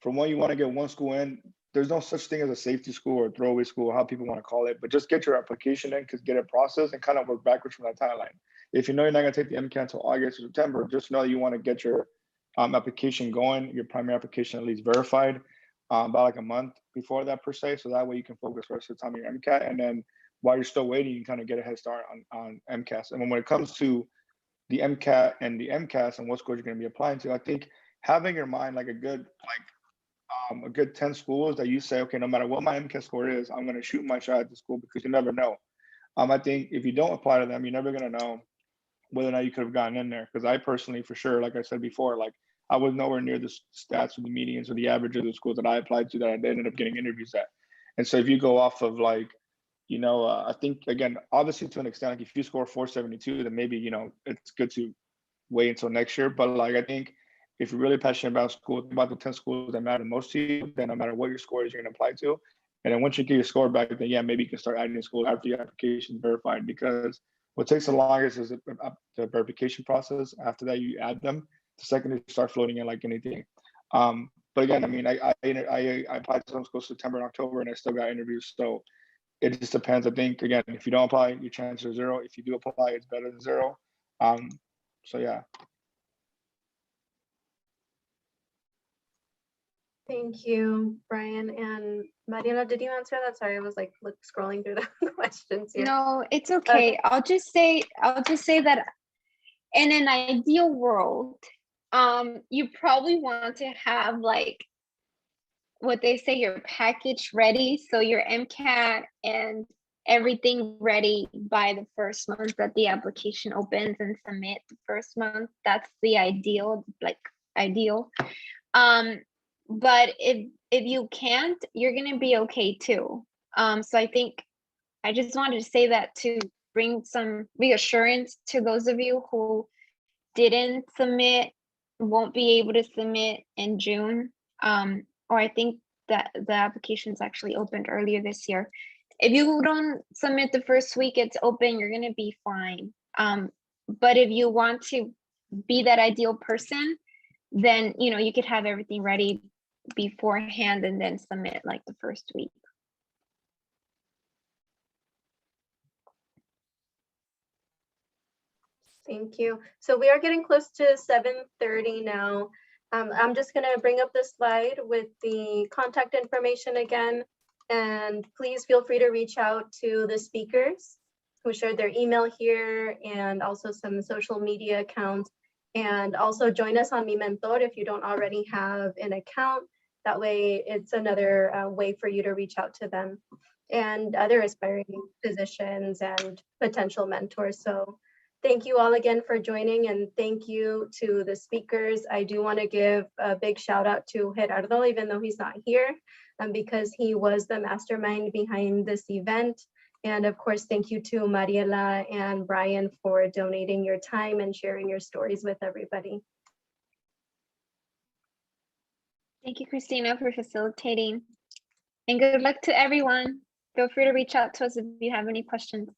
for one, you want to get one school in. There's no such thing as a safety school or throwaway school, how people want to call it, but just get your application in, because get it processed and kind of work backwards from that timeline. If you know you're not going to take the MCAT until August or September, just know that you want to get your application going, your primary application at least verified about like a month before that per se. So that way you can focus the rest of the time on your MCAT. And then while you're still waiting, you can kind of get a head start on MCAS. And when it comes to the MCAT and the MCAS and what schools you're going to be applying to, I think having in your mind like a good 10 schools that you say, okay, no matter what my MCAT score is, I'm going to shoot my shot at the school, because you never know. I think if you don't apply to them, you're never going to know whether or not you could have gotten in there. Because I personally, for sure, like I said before, like I was nowhere near the stats or the medians or the average of the schools that I applied to that I ended up getting interviews at. And so if you go off of like, I think, again, obviously to an extent, like if you score 472, then maybe, it's good to wait until next year. But like, I think if you're really passionate about school, about the 10 schools that matter most to you, then no matter what your score is, you're going to apply to. And then once you get your score back, then yeah, maybe you can start adding schools after your application is verified, because what takes the longest is the verification process. After that, you add them. The second, you start floating in like anything. But again, I mean, I applied to some schools September and October, and I still got interviews. So it just depends. I think, again, if you don't apply, your chances are zero. If you do apply, it's better than zero. So yeah. Thank you, Brian. And Mariela, did you answer that? Sorry, I was like scrolling through the questions here. No, it's okay. I'll just say that in an ideal world, you probably want to have like what they say, your package ready. So your MCAT and everything ready by the first month that the application opens, and submit the first month. That's the ideal, ideal. But if you can't, you're gonna be okay too. So I think I just wanted to say that to bring some reassurance to those of you who didn't submit, won't be able to submit in June. Or I think that the application's actually opened earlier this year. If you don't submit the first week it's open, you're gonna be fine. But if you want to be that ideal person, then you could have everything ready beforehand and then submit like the first week. Thank you. So we are getting close to 7:30 now. I'm just going to bring up the slide with the contact information again, and please feel free to reach out to the speakers who shared their email here, and also some social media accounts, and also join us on Mi Mentor if you don't already have an account. That way it's another way for you to reach out to them and other aspiring physicians and potential mentors. So thank you all again for joining, and thank you to the speakers. I do want to give a big shout out to Gerardo, even though he's not here, because he was the mastermind behind this event. And of course, thank you to Mariela and Brian for donating your time and sharing your stories with everybody. Thank you, Christina, for facilitating. And good luck to everyone. Feel free to reach out to us if you have any questions.